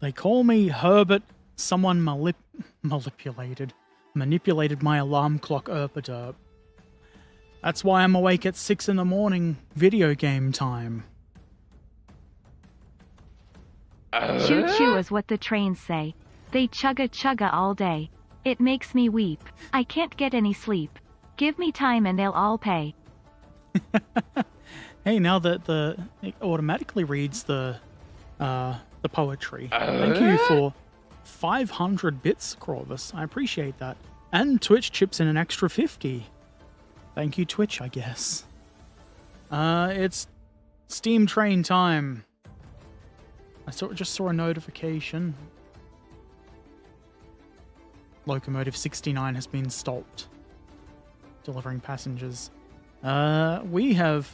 They call me Herbert. Someone manipulated my alarm clock derp. That's why I'm awake at 6 in the morning, video game time. Choo choo is what the trains say. They chugga chugga all day. It makes me weep. I can't get any sleep. Give me time and they'll all pay. Hey, now that it automatically reads the poetry. Thank you for 500 bits, Corvus. I appreciate that. And Twitch chips in an extra 50. Thank you, Twitch, I guess. It's Steam train time. I just saw a notification. Locomotive 69 has been stopped. Delivering passengers. We have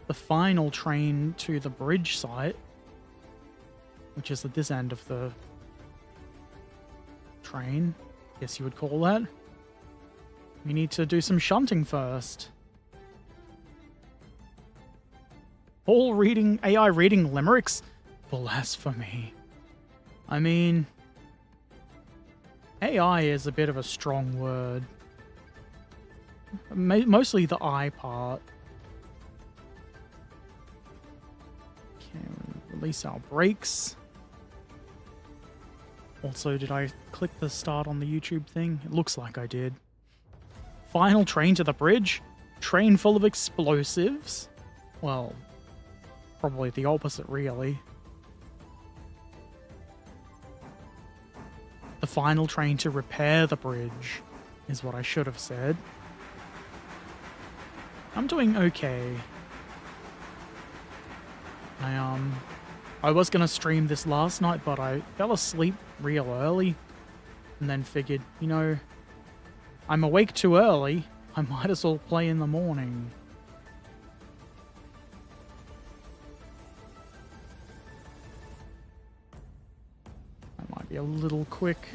the final train to the bridge site, which is at this end of the train, guess you would call that. We need to do some shunting first. AI reading limericks? Blasphemy. I mean, AI is a bit of a strong word. Mostly the I part. Okay, release our brakes. Also, did I click the start on the YouTube thing? It looks like I did. Final train to the bridge? Train full of explosives? Well, probably the opposite, really. The final train to repair the bridge is what I should have said. I'm doing okay. I was gonna stream this last night, but I fell asleep real early and then figured, you know, I'm awake too early. I might as well play in the morning. That might be a little quick.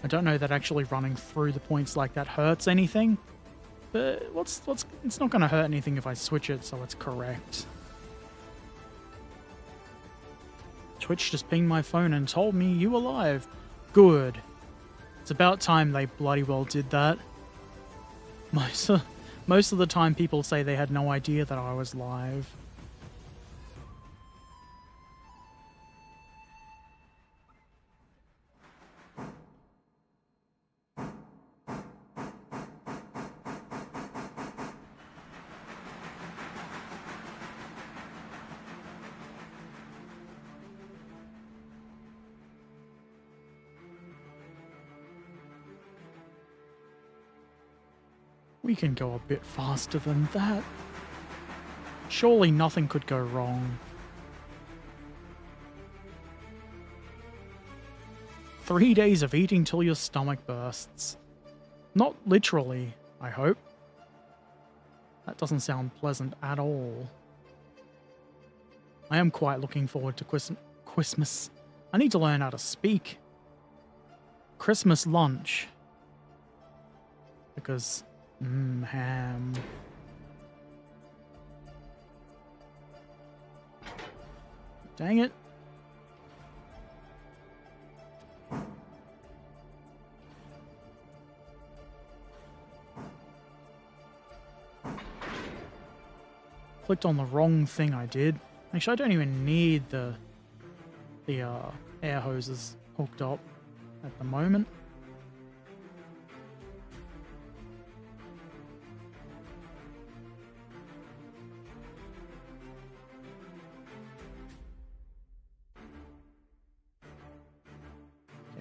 I don't know that actually running through the points like that hurts anything, but it's not going to hurt anything if I switch it so it's correct. Twitch just pinged my phone and told me you were live. Good. It's about time they bloody well did that. Most of the time people say they had no idea that I was live. We can go a bit faster than that. Surely nothing could go wrong. 3 days of eating till your stomach bursts. Not literally, I hope. That doesn't sound pleasant at all. I am quite looking forward to Christmas. I need to learn how to speak. Christmas lunch. Because... ham. Dang it. Clicked on the wrong thing I did. Actually, I don't even need the air hoses hooked up at the moment.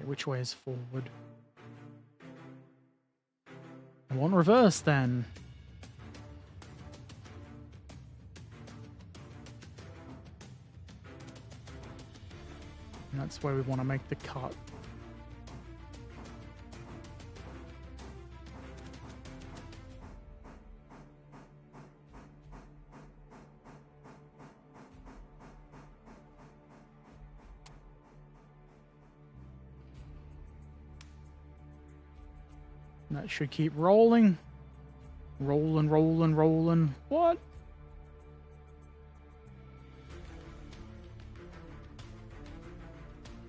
Which way is forward? I want reverse then. And that's where we want to make the cut. That should keep rolling. Rolling, rolling, rolling. What?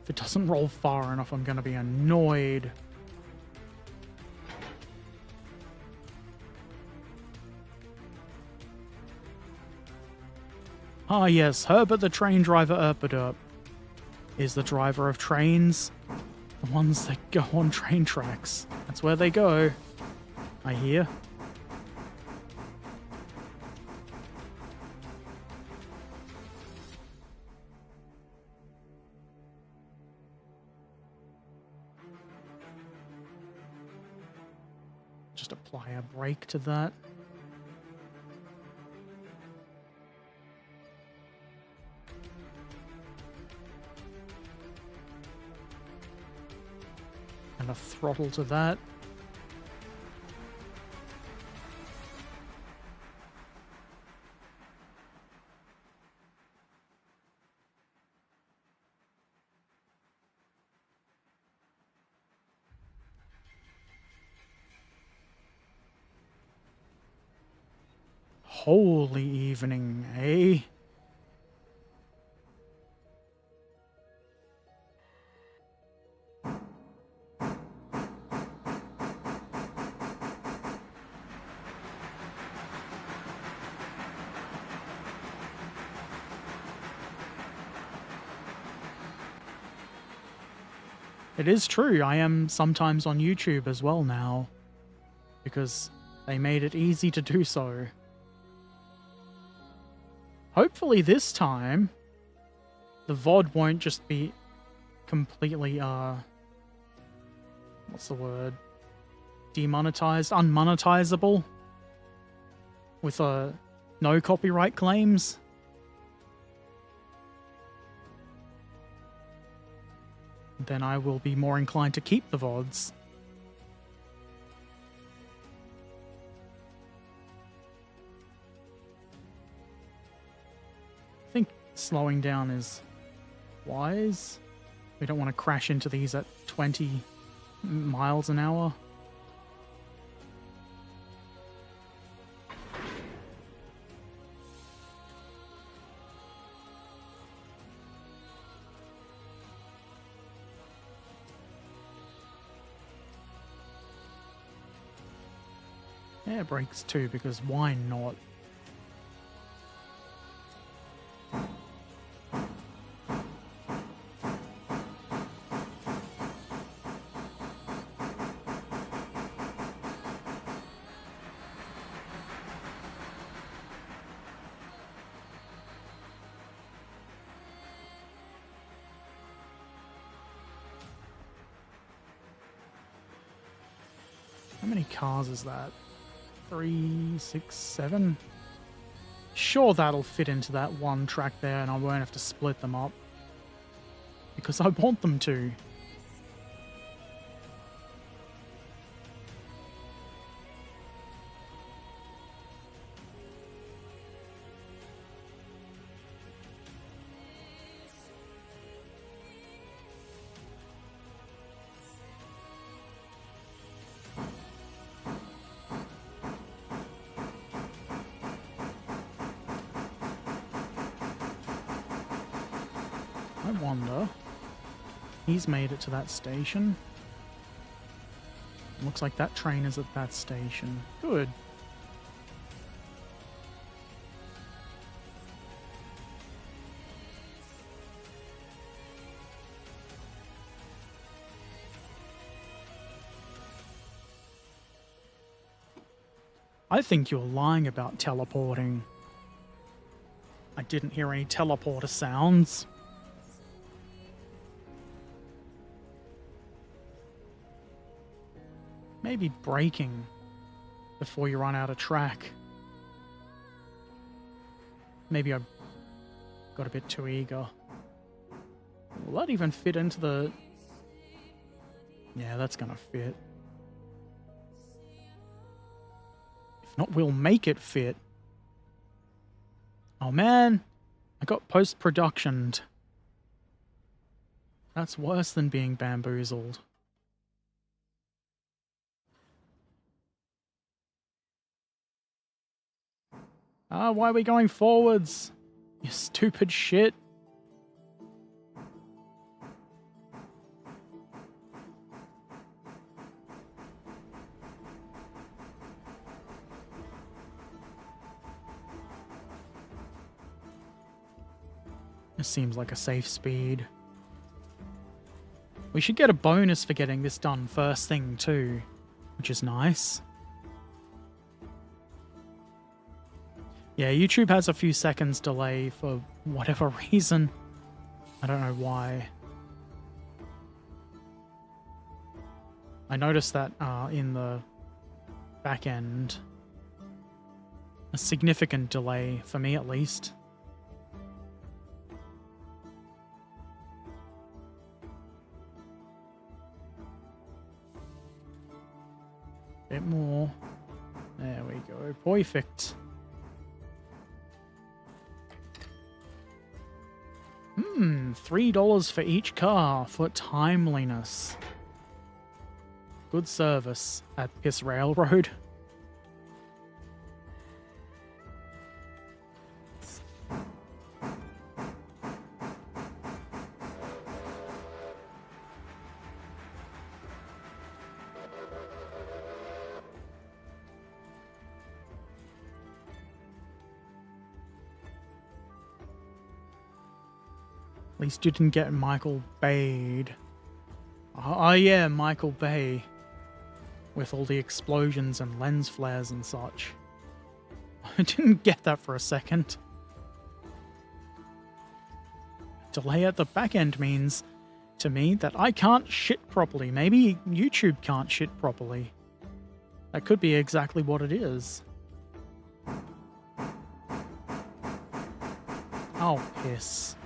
If it doesn't roll far enough, I'm going to be annoyed. Ah yes, Herbert the train driver Erpaderp is the driver of trains. The ones that go on train tracks. That's where they go, I hear. Just apply a brake to that. And a throttle to that. Holy evening, eh? It is true, I am sometimes on YouTube as well now, because they made it easy to do so. Hopefully this time, the VOD won't just be completely, what's the word? Demonetized, unmonetizable, with no copyright claims. Then I will be more inclined to keep the VODs. I think slowing down is wise. We don't want to crash into these at 20 miles an hour. Air brakes too, because why not? How many cars is that? 3, 6, 7? Sure, that'll fit into that one track there and I won't have to split them up. Because I want them to. I wonder. He's made it to that station. Looks like that train is at that station. Good. I think you're lying about teleporting. I didn't hear any teleporter sounds. Maybe braking before you run out of track. Maybe I got a bit too eager. Will that even fit into the... Yeah, that's gonna fit. If not, we'll make it fit. Oh man, I got post-productioned. That's worse than being bamboozled. Ah, why are we going forwards? You stupid shit. This seems like a safe speed. We should get a bonus for getting this done first thing too, which is nice. Yeah, YouTube has a few seconds delay for whatever reason. I don't know why. I noticed that in the back end. A significant delay, for me at least. Bit more. There we go. Perfect. $3 for each car for timeliness. Good service at Piss Railroad. At least you didn't get Michael Bay'd. Oh yeah, Michael Bay. With all the explosions and lens flares and such. I didn't get that for a second. Delay at the back end means, to me, that I can't shit properly. Maybe YouTube can't shit properly. That could be exactly what it is. Oh, piss.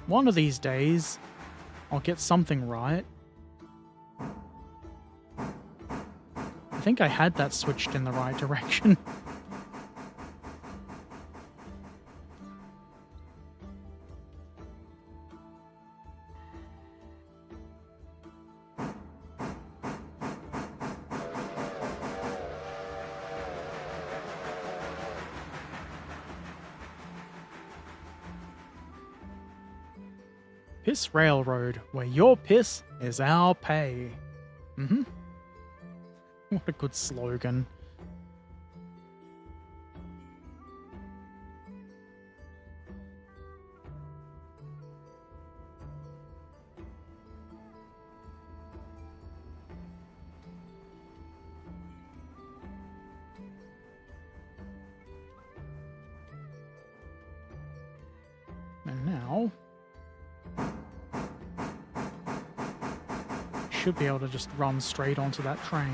One of these days, I'll get something right. I think I had that switched in the right direction. Piss Railroad, where your piss is our pay. What a good slogan. And now should be able to just run straight onto that train.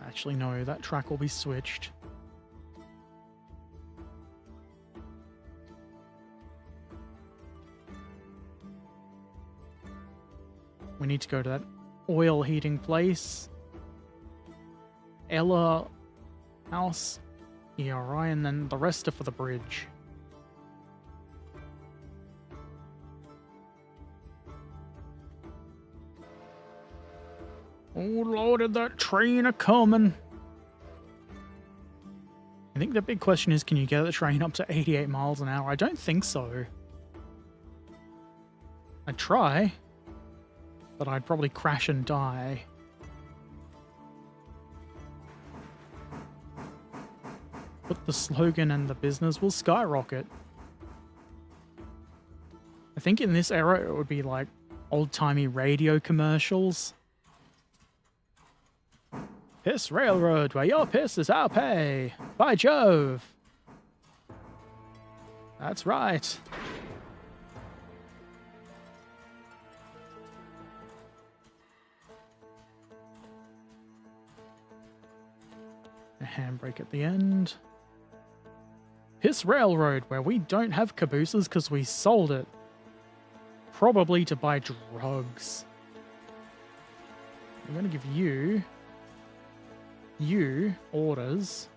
Actually, no, that track will be switched. We need to go to that oil heating place. Ella House, ERI, and then the rest are for the bridge. Oh lordy, that train a-coming. I think the big question is, can you get the train up to 88 miles an hour? I don't think so. I'd try, but I'd probably crash and die. But the slogan and the business will skyrocket. I think in this era it would be like old-timey radio commercials. Piss Railroad, where your piss is our pay. By Jove. That's right. A handbrake at the end. Piss Railroad, where we don't have cabooses because we sold it. Probably to buy drugs. I'm going to give you orders.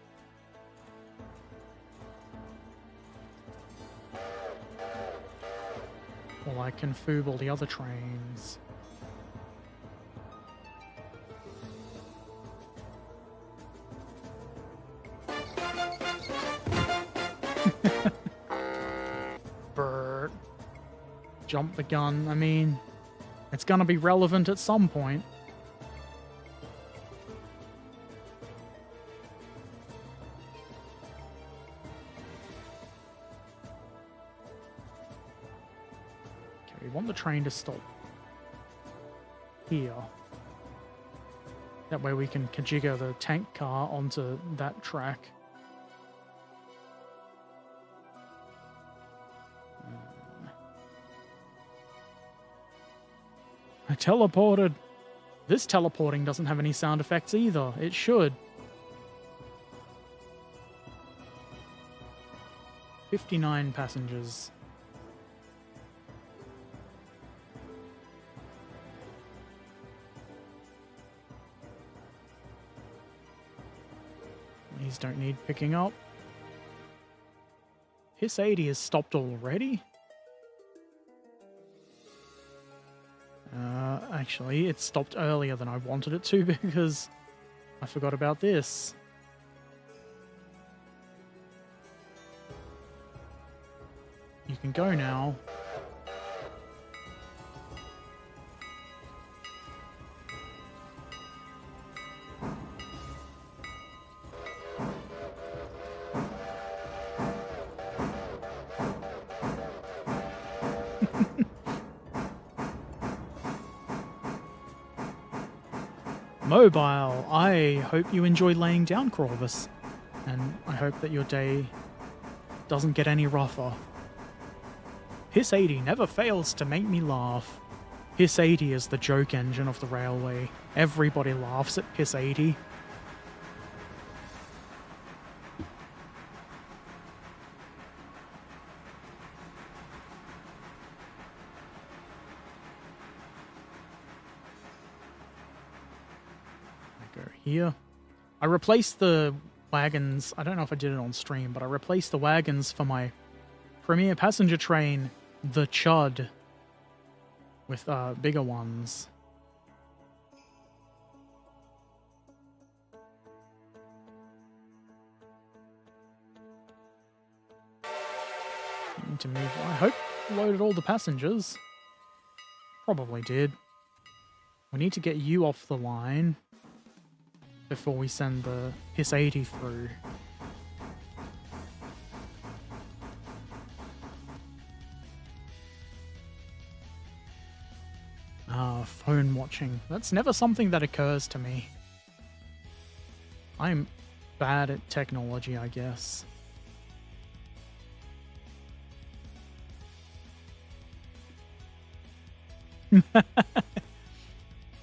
While I can fooble the other trains. Bert. Jump the gun. I mean, it's gonna be relevant at some point. the train to stop here. That way we can Kajigga the tank car onto that track. I teleported. This teleporting doesn't have any sound effects either. It should. 59 passengers. These don't need picking up. Hiss 80 has stopped already? Actually, it stopped earlier than I wanted it to because I forgot about this. You can go now. Mobile, I hope you enjoy laying down, Corvus, and I hope that your day doesn't get any rougher. Hiss 80 never fails to make me laugh. Hiss 80 is the joke engine of the railway. Everybody laughs at Hiss 80. Here. I replaced the wagons. I don't know if I did it on stream, but I replaced the wagons for my premier passenger train, the Chud, with bigger ones. Need to move. I hope I loaded all the passengers. Probably did. We need to get you off the line before we send the Hiss 80 through. Phone watching. That's never something that occurs to me. I'm bad at technology, I guess.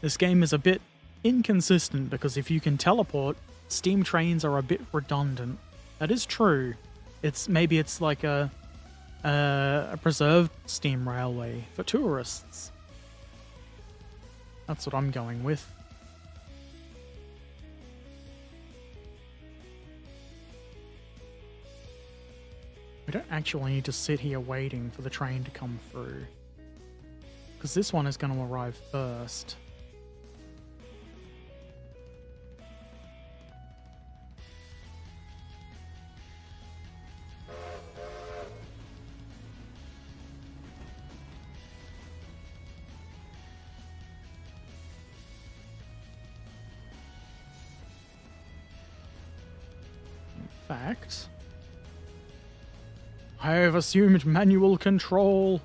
This game is a bit inconsistent because if you can teleport, steam trains are a bit redundant. That is true. Maybe it's like a preserved steam railway for tourists. That's what I'm going with. We don't actually need to sit here waiting for the train to come through, because this one is going to arrive first. Fact, I have assumed manual control.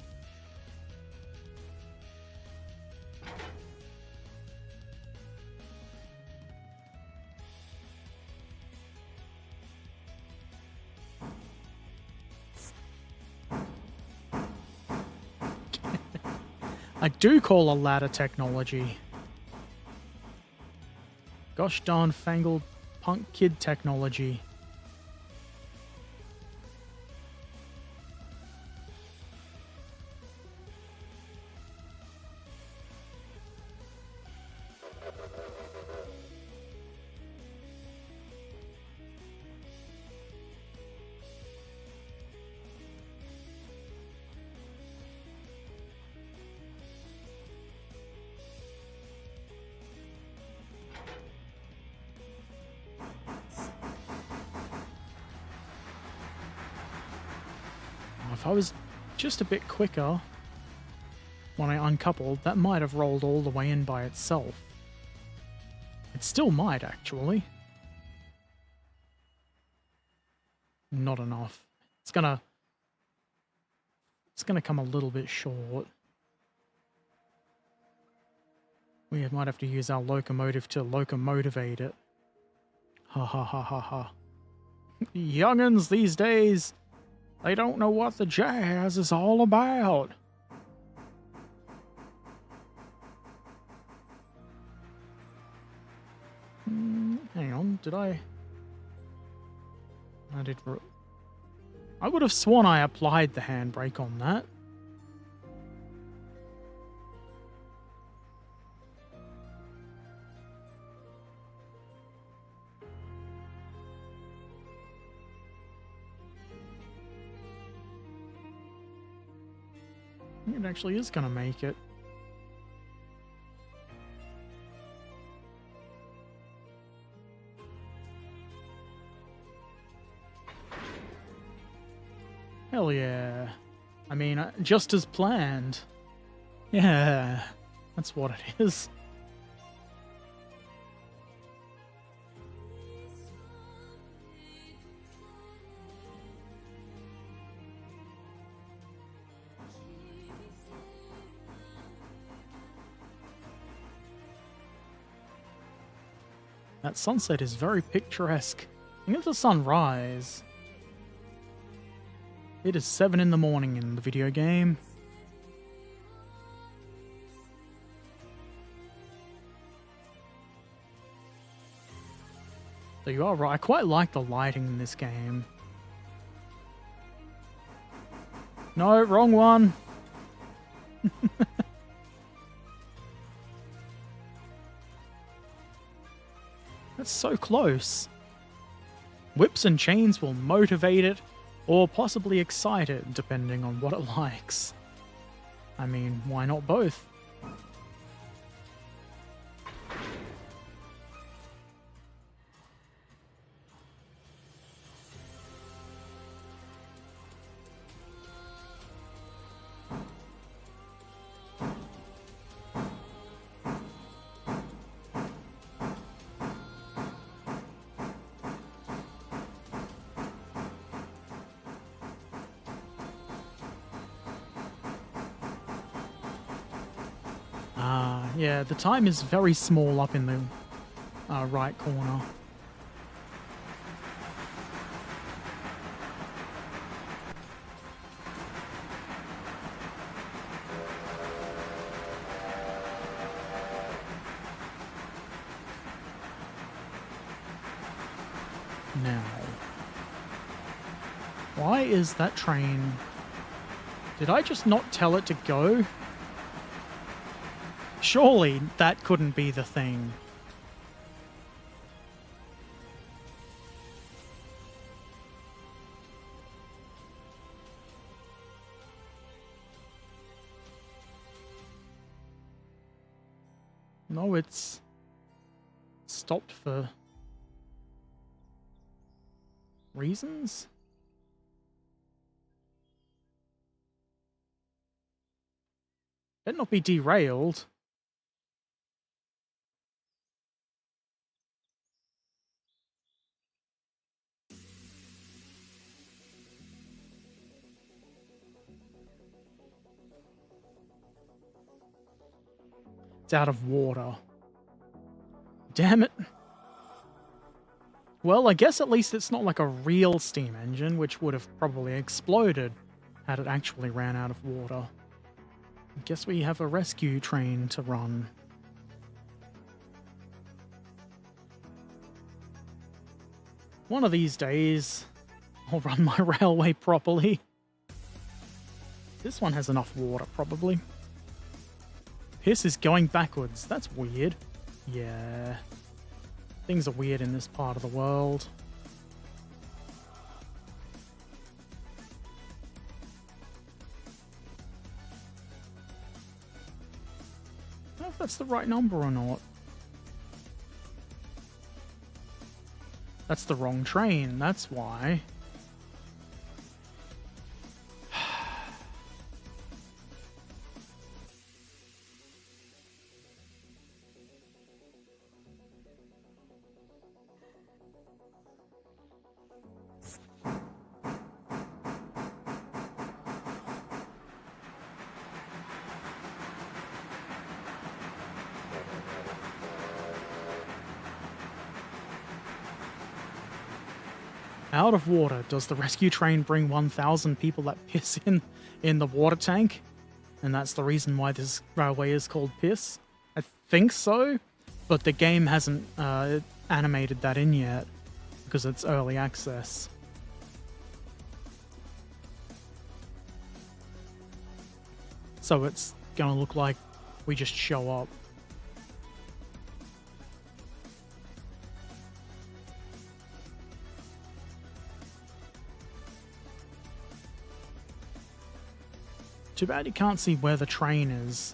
I do call a ladder technology. Gosh darn fangled punk kid technology. If I was just a bit quicker when I uncoupled, that might have rolled all the way in by itself. It still might, actually. Not enough. It's gonna come a little bit short. We might have to use our locomotive to locomotivate it. Ha ha ha ha ha. Young'uns these days, they don't know what the jazz is all about. Hang on, did I did... I would have sworn I applied the handbrake on that. I think it actually is going to make it. Hell yeah. I mean, just as planned. Yeah, that's what it is. That sunset is very picturesque. Think of the sunrise. It is 7 in the morning in the video game. So you are right. I quite like the lighting in this game. No, wrong one. That's so close. Whips and chains will motivate it, or possibly excite it, depending on what it likes. I mean, why not both? Yeah, the time is very small up in the right corner. Now, why is that train... Did I just not tell it to go? Surely that couldn't be the thing. No, it's stopped for reasons? Better not be derailed. It's out of water. Damn it. Well, I guess at least it's not like a real steam engine, which would have probably exploded had it actually ran out of water. I guess we have a rescue train to run. One of these days, I'll run my railway properly. This one has enough water, probably. Piss is going backwards. That's weird. Yeah. Things are weird in this part of the world. I don't know if that's the right number or not. That's the wrong train, that's why. Out of water. Does the rescue train bring 1,000 people that piss in the water tank? And that's the reason why this railway is called Piss? I think so, but the game hasn't animated that in yet because it's early access. So it's gonna look like we just show up. Too bad you can't see where the train is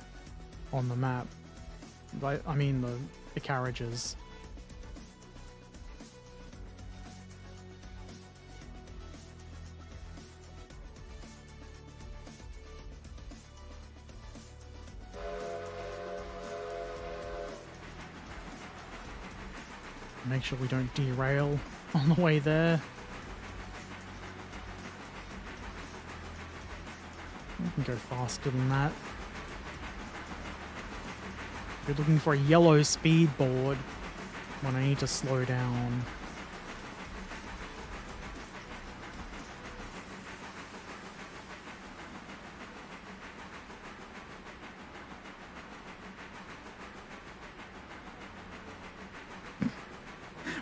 on the map. I mean the carriages. Make sure we don't derail on the way there. We can go faster than that. You're looking for a yellow speed board when I need to slow down.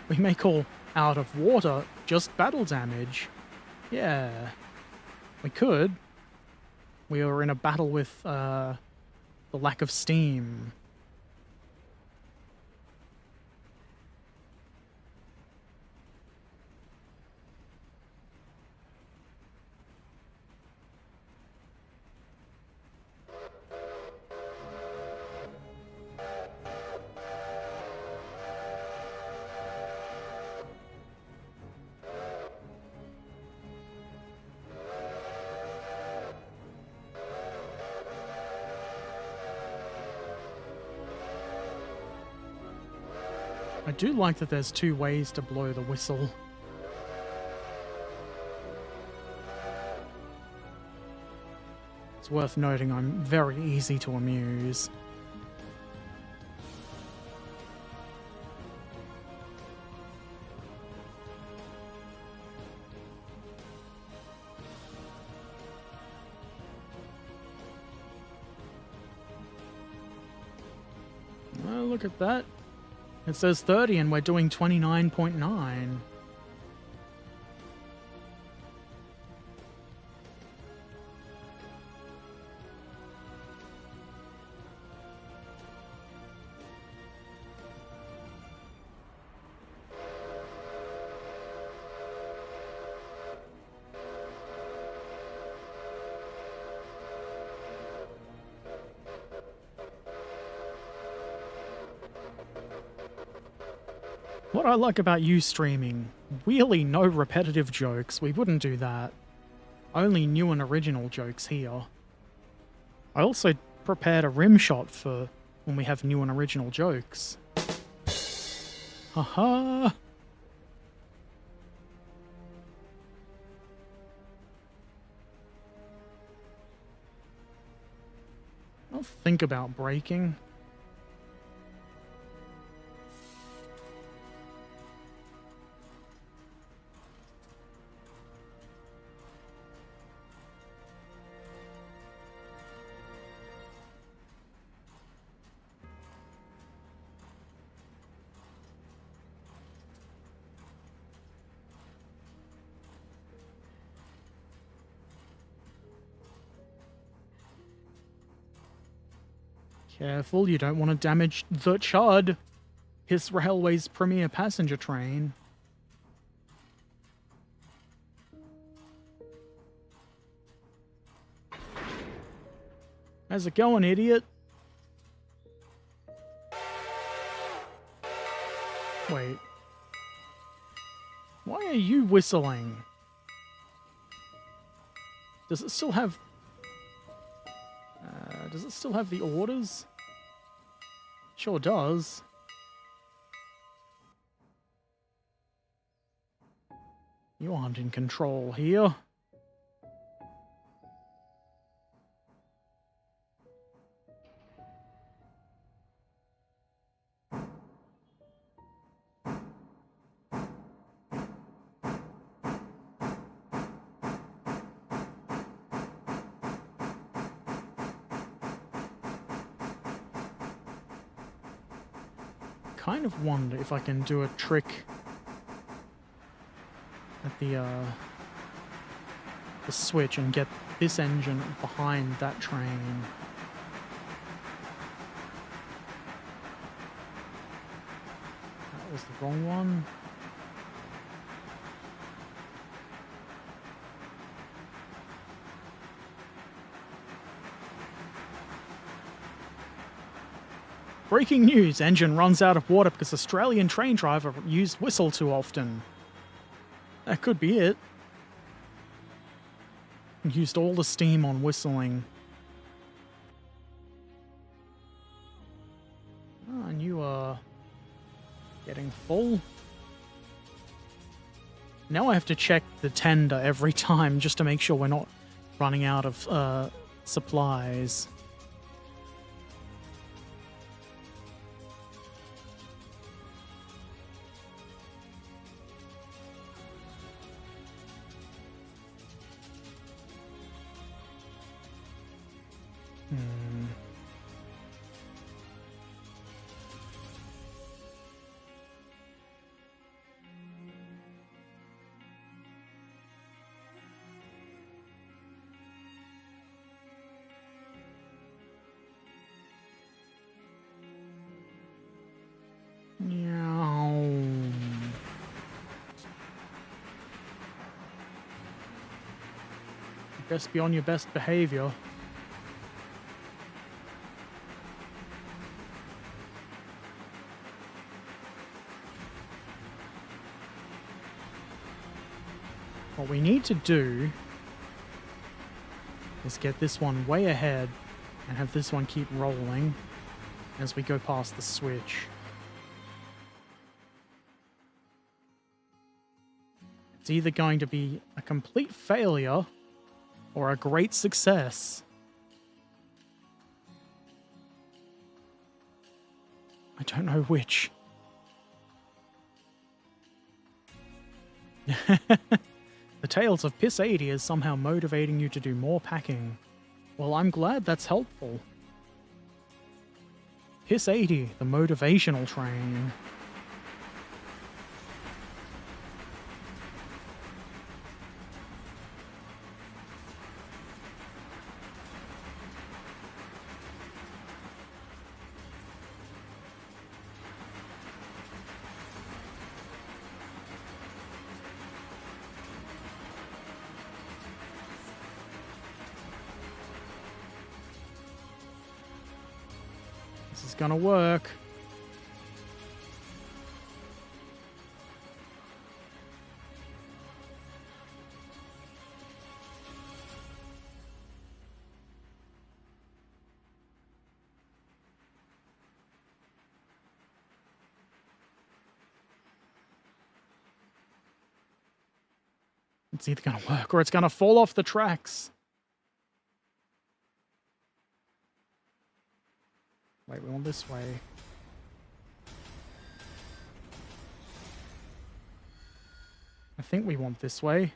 We may call out of water just battle damage. Yeah, we could. We were in a battle with the lack of steam. I do like that there's two ways to blow the whistle. It's worth noting I'm very easy to amuse. Oh, look at that. It says 30 and we're doing 29.9. What I like about you streaming, really no repetitive jokes, we wouldn't do that. Only new and original jokes here. I also prepared a rim shot for when we have new and original jokes. Haha! I'll think about braking. Careful, you don't want to damage the Chud, his railway's premier passenger train. How's it going, idiot? Wait. Why are you whistling? Does it still have... does it still have the orders? Sure does. You aren't in control here. kind of wonder if I can do a trick at the switch and get this engine behind that train. That was the wrong one. Breaking news, engine runs out of water because Australian train driver used whistle too often. That could be it. Used all the steam on whistling. Oh, and you are getting full. Now I have to check the tender every time just to make sure we're not running out of supplies. Best be on your best behavior. What we need to do is get this one way ahead and have this one keep rolling as we go past the switch. It's either going to be a complete failure or a great success. I don't know which. The tales of Piss 80 is somehow motivating you to do more packing. Well, I'm glad that's helpful. Piss 80, the motivational train. This is gonna work. It's either gonna work or it's gonna fall off the tracks. Wait, we want this way. I think we want this way.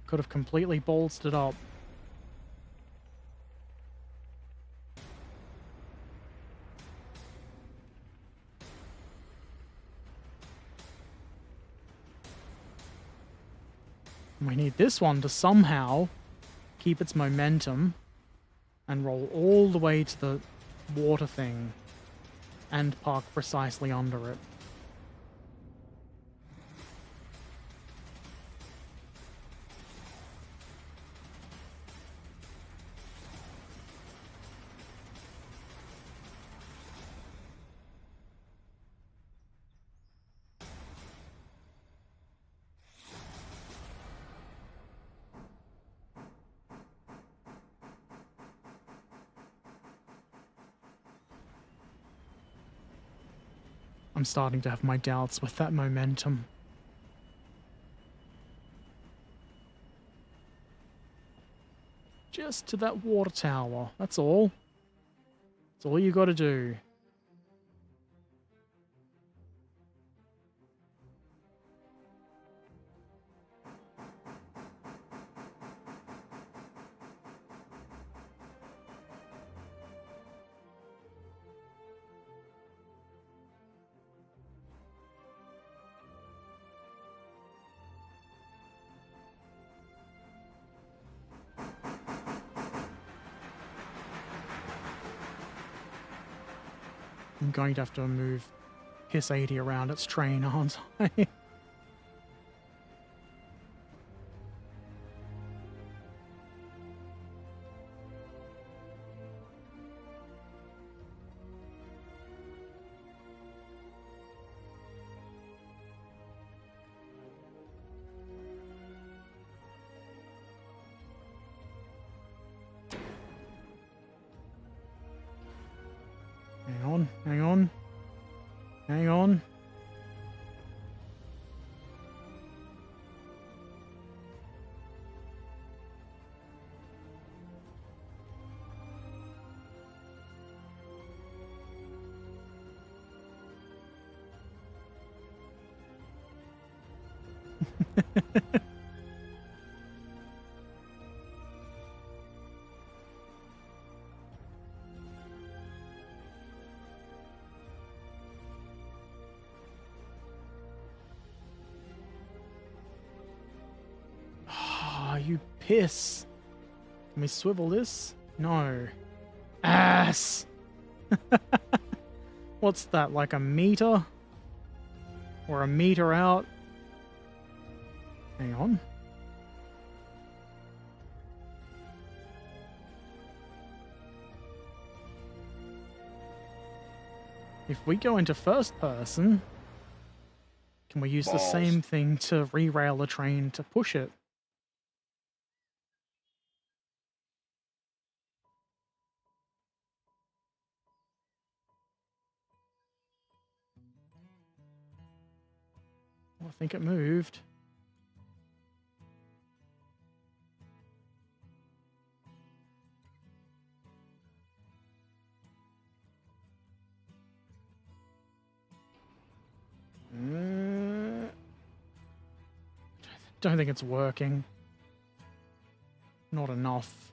Could have completely ballsed it up. We need this one to somehow keep its momentum and roll all the way to the water thing and park precisely under it. I'm starting to have my doubts with that momentum. Just to that water tower, that's all. That's all you gotta do. I'm going to have to move Piss 80 around its train, aren't I? Hang on, hang on. Hang on. You piss. Can we swivel this? No. Ass! What's that, like a meter? Or a meter out? Hang on. If we go into first person, can we use the same thing to re-rail a train to push it? I think it moved. Don't think it's working. Not enough.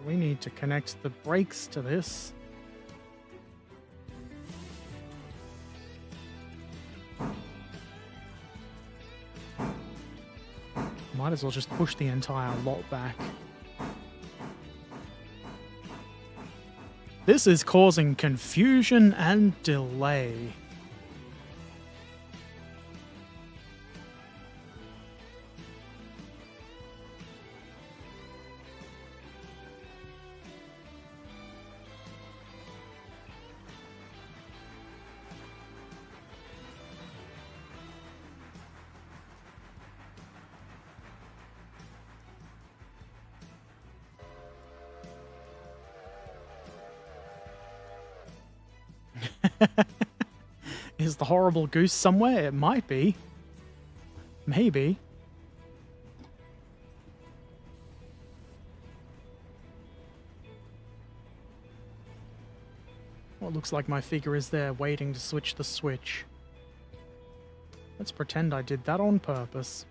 We need to connect the brakes to this. Might as well just push the entire lot back. This is causing confusion and delay. Is the horrible goose somewhere? It might be. Maybe. Well, it looks like my figure is there waiting to switch the switch. Let's pretend I did that on purpose.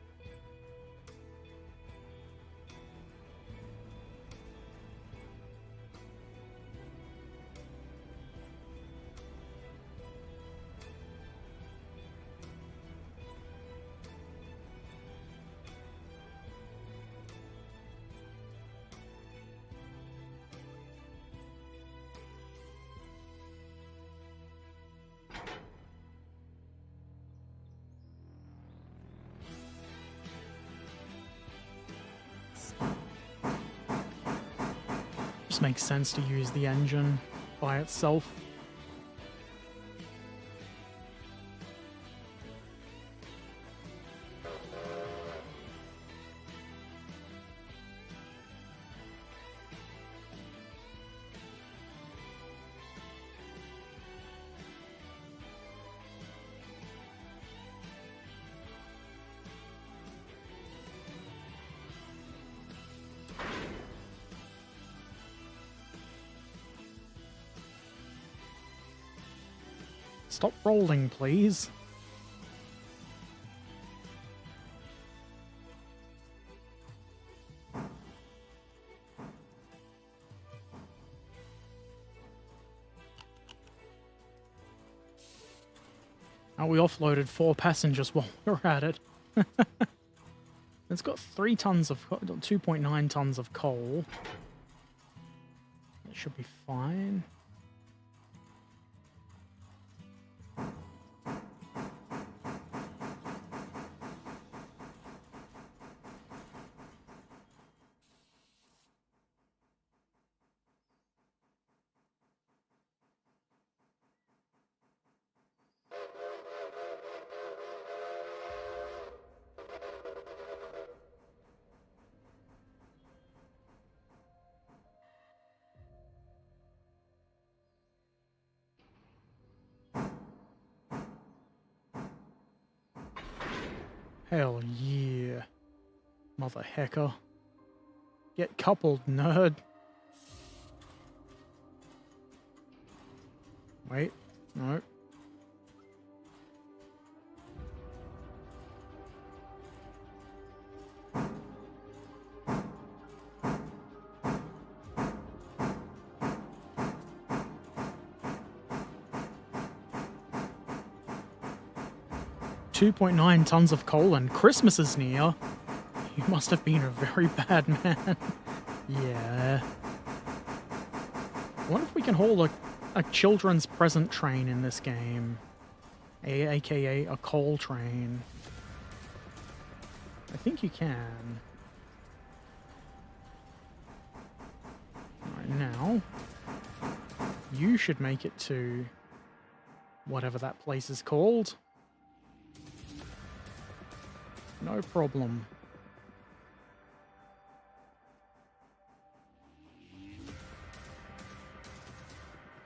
Just makes sense to use the engine by itself. Stop rolling, please. We offloaded 4 passengers while we were at it. It's got 2.9 tons of coal. That should be fine. Hell yeah. Mother hecker. Get coupled, nerd. Wait. No. $2.9 tons of coal and Christmas is near. You must have been a very bad man. Yeah. I wonder if we can haul a children's present train in this game. AKA a coal train. I think you can. Right now, you should make it to whatever that place is called. No problem.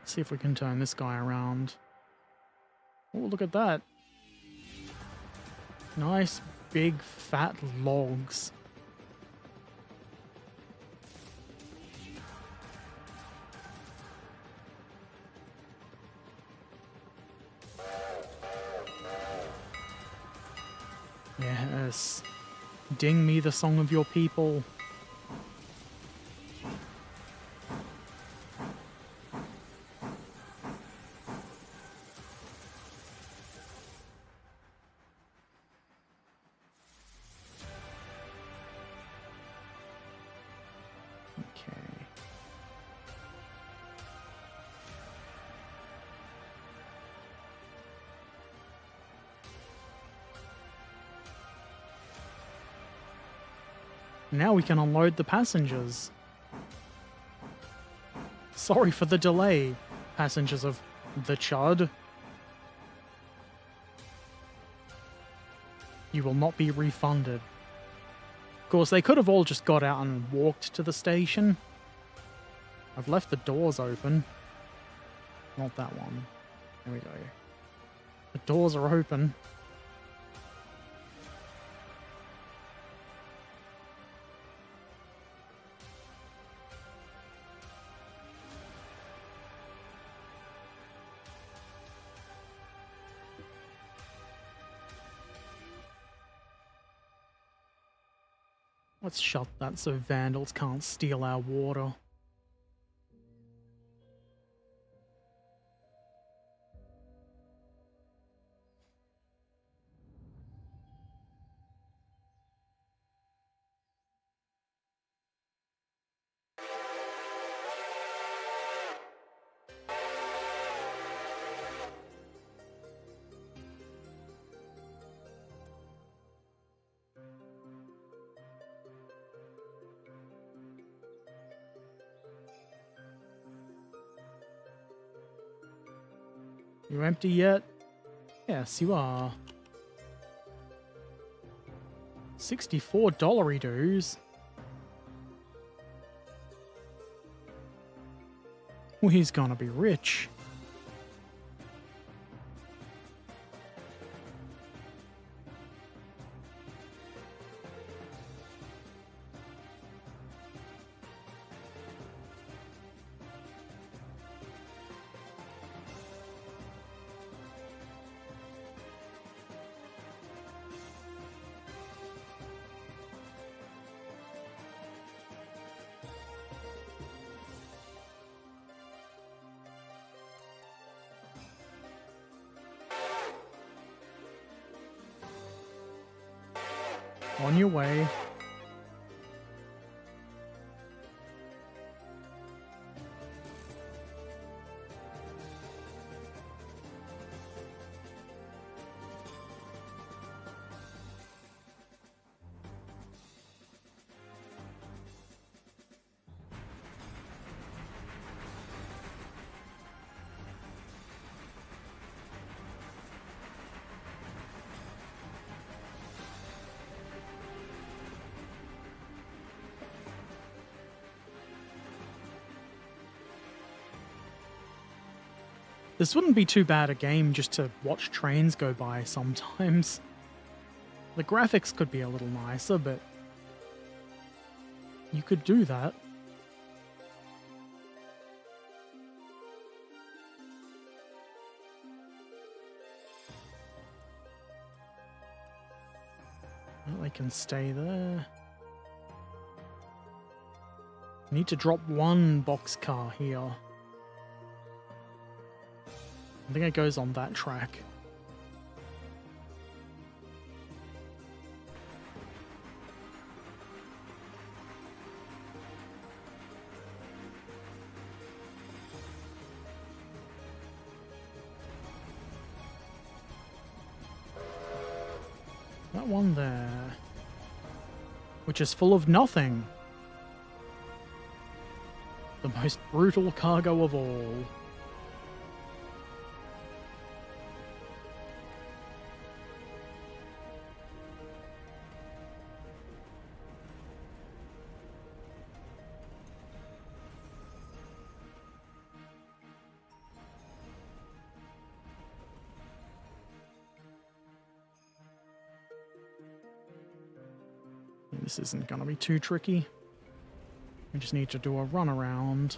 See if we can turn this guy around. Oh, look at that. Nice, big, fat logs. Yes. Ding me the song of your people. Okay. Now we can unload the passengers. Sorry for the delay, passengers of the Chud. You will not be refunded. Of course, they could have all just got out and walked to the station. I've left the doors open. Not that one. There we go. The doors are open. Let's shut that so vandals can't steal our water. You empty yet? Yes, you are. $64 dues. Well, he's gonna be rich. On your way. This wouldn't be too bad a game just to watch trains go by sometimes. The graphics could be a little nicer, but you could do that. Well, they can stay there. Need to drop one boxcar here. I think it goes on that track. That one there. Which is full of nothing. The most brutal cargo of all. This isn't going to be too tricky. We just need to do a run around.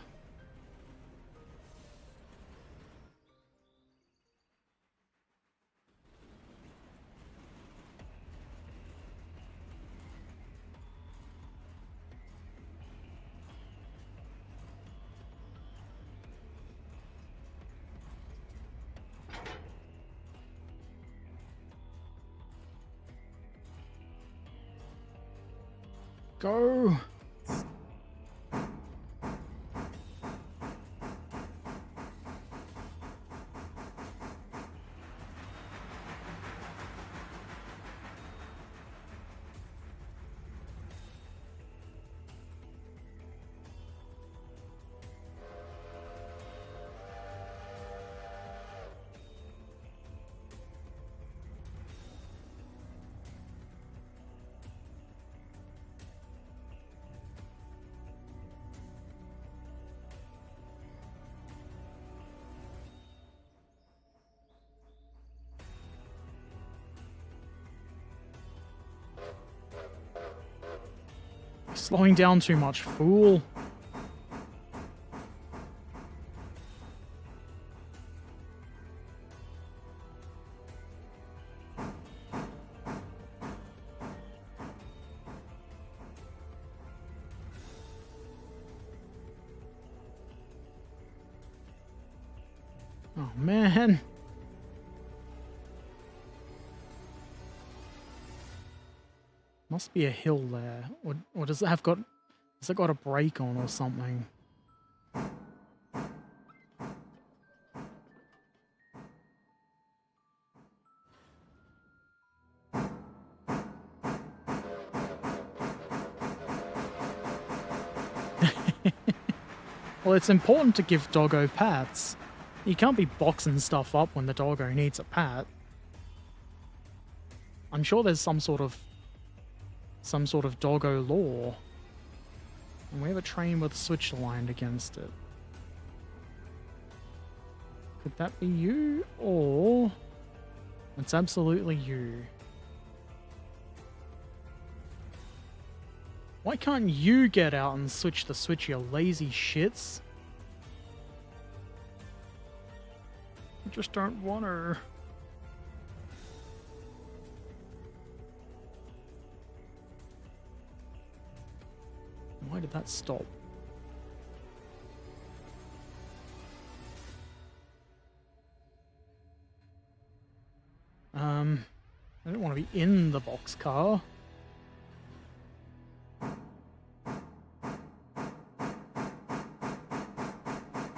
Go! Slowing down too much, fool. Oh, man. Must be a hill there. Or does it have got... Has it got a brake on or something? Well, it's important to give Doggo pats. You can't be boxing stuff up when the Doggo needs a pat. I'm sure there's some sort of Doggo law. And we have a train with a switch aligned against it. Could that be you? Or... It's absolutely you. Why can't you get out and switch the switch, you lazy shits? I just don't want her. Why did that stop? I don't want to be in the boxcar.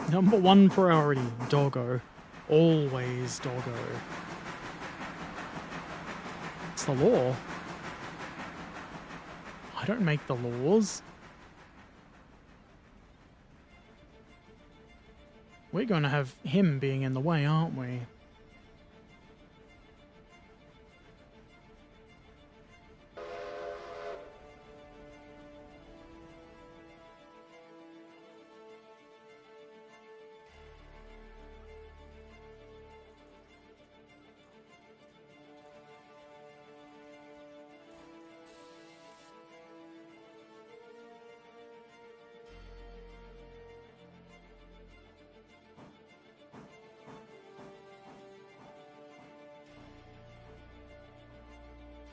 Number one priority, doggo. Always doggo. It's the law. I don't make the laws. We're going to have him being in the way, aren't we?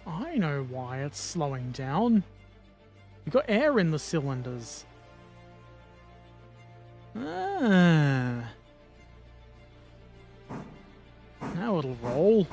I know why it's slowing down. You've got air in the cylinders. Ah. Now it'll roll.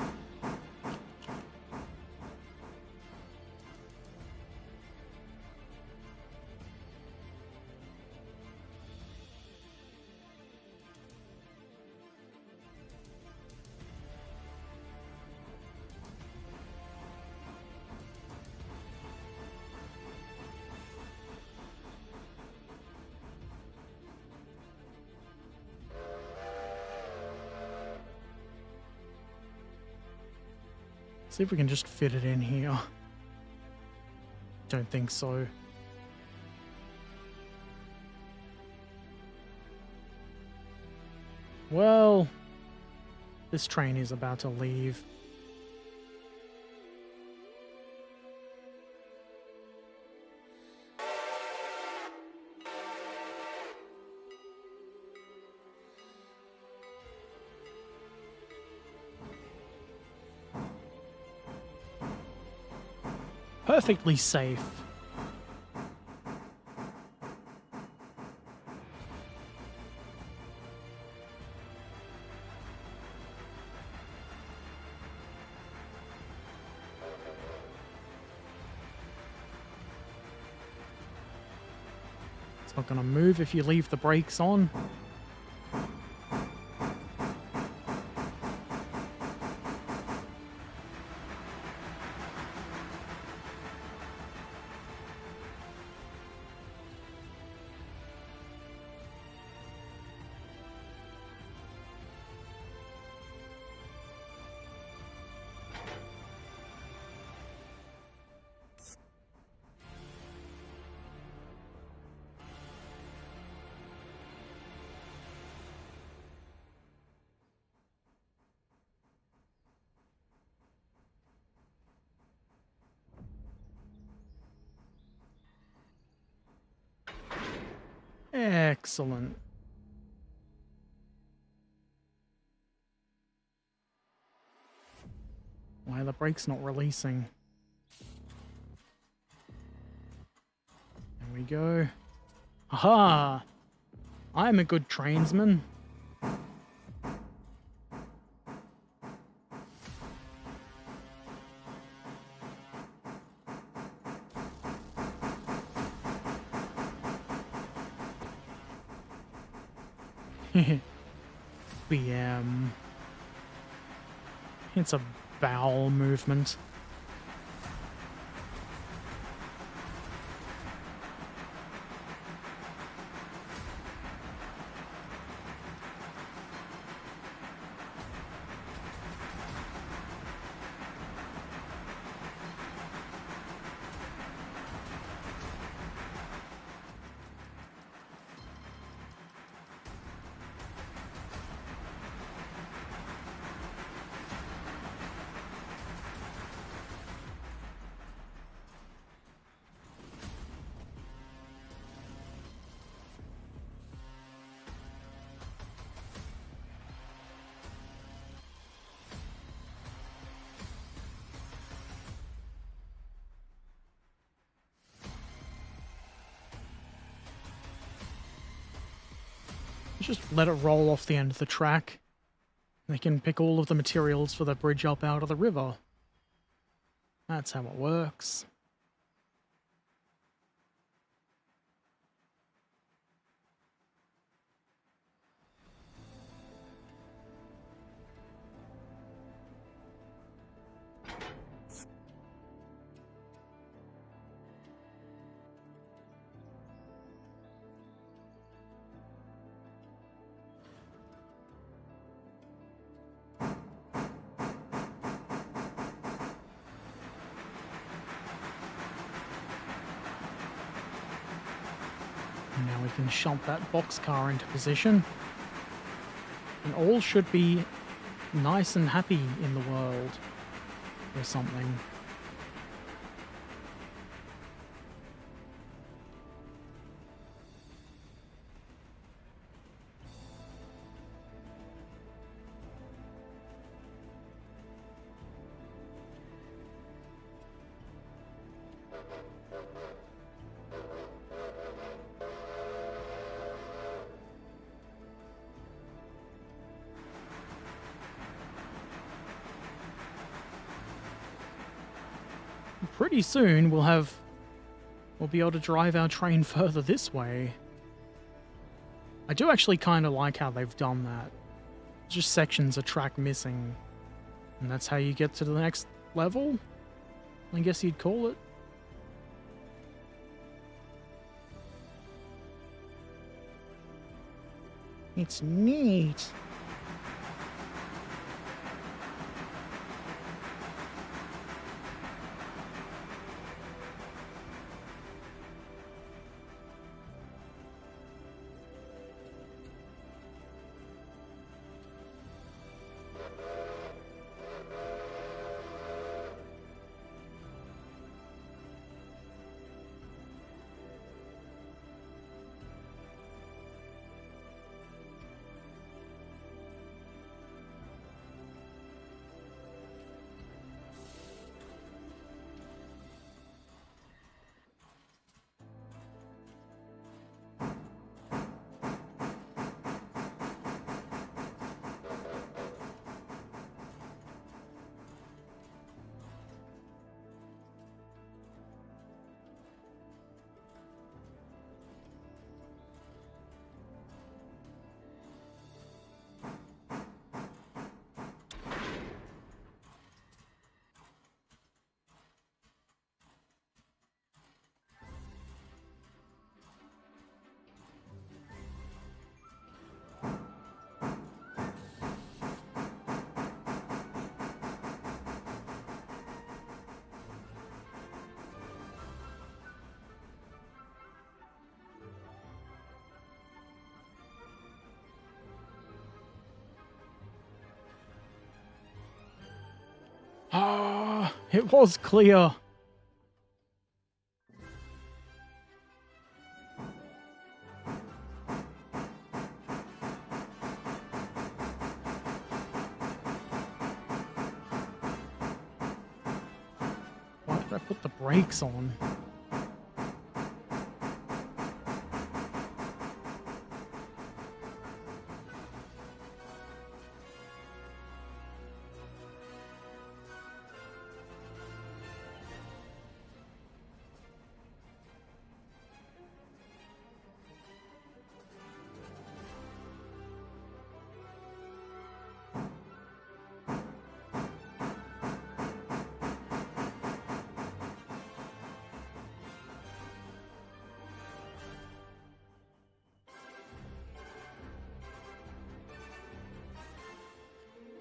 See if we can just fit it in here. Don't think so. Well, this train is about to leave. Perfectly safe. It's not going to move if you leave the brakes on. Excellent. Why are the brakes not releasing? There we go. Aha! I'm a good trainsman. BM. It's a bowel movement. Just let it roll off the end of the track. They can pick all of the materials for the bridge up out of the river. That's how it works. And now we can shove that boxcar into position. And all should be nice and happy in the world. Or something. Pretty soon we'll be able to drive our train further this way. I do actually kind of like how they've done that. Just sections of track missing. And that's how you get to the next level, I guess you'd call it. It's neat. Ah, it was clear. Why did I put the brakes on?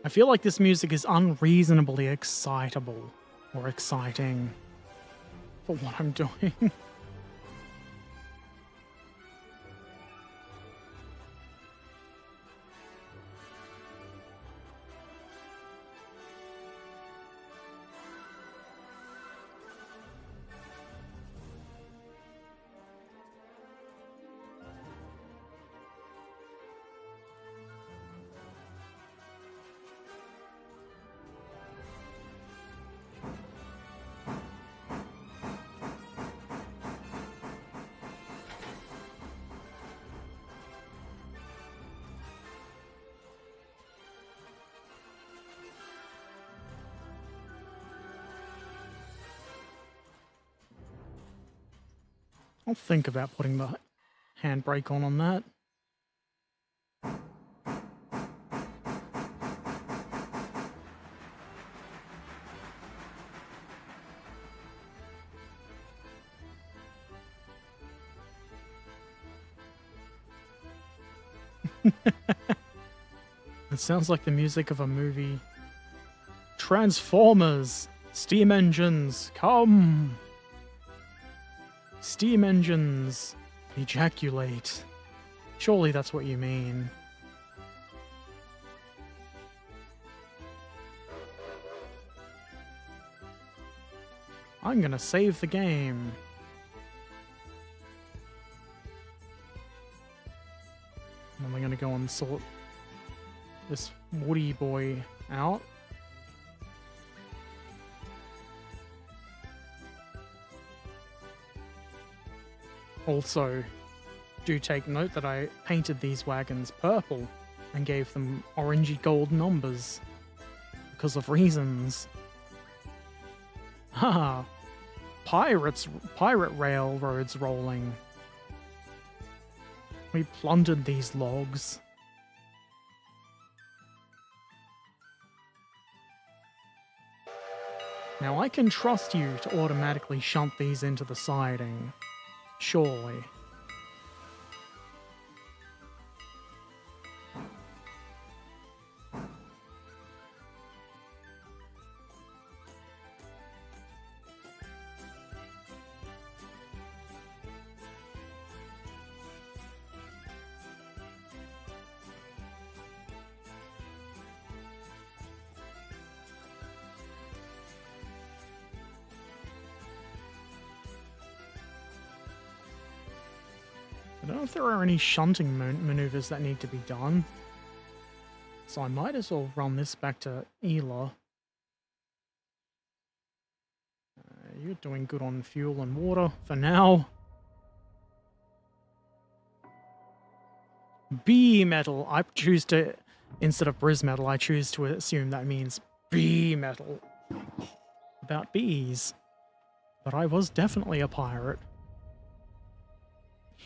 I feel like this music is unreasonably excitable or exciting for what I'm doing. I'll think about putting the handbrake on that. It sounds like the music of a movie. Transformers! Steam engines, come! Steam engines Ejaculate. Surely that's what you mean. I'm gonna save the game. And then we're gonna go and sort this Woody boy out. Also, do take note that I painted these wagons purple and gave them orangey gold numbers because of reasons. Haha, pirate railroads rolling. We plundered these logs. Now I can trust you to automatically shunt these into the siding. Surely. I don't know if there are any shunting maneuvers that need to be done. So I might as well run this back to Ela. You're doing good on fuel and water for now. B metal. I choose to, instead of Briz metal, I choose to assume that means B metal. About bees. But I was definitely a pirate.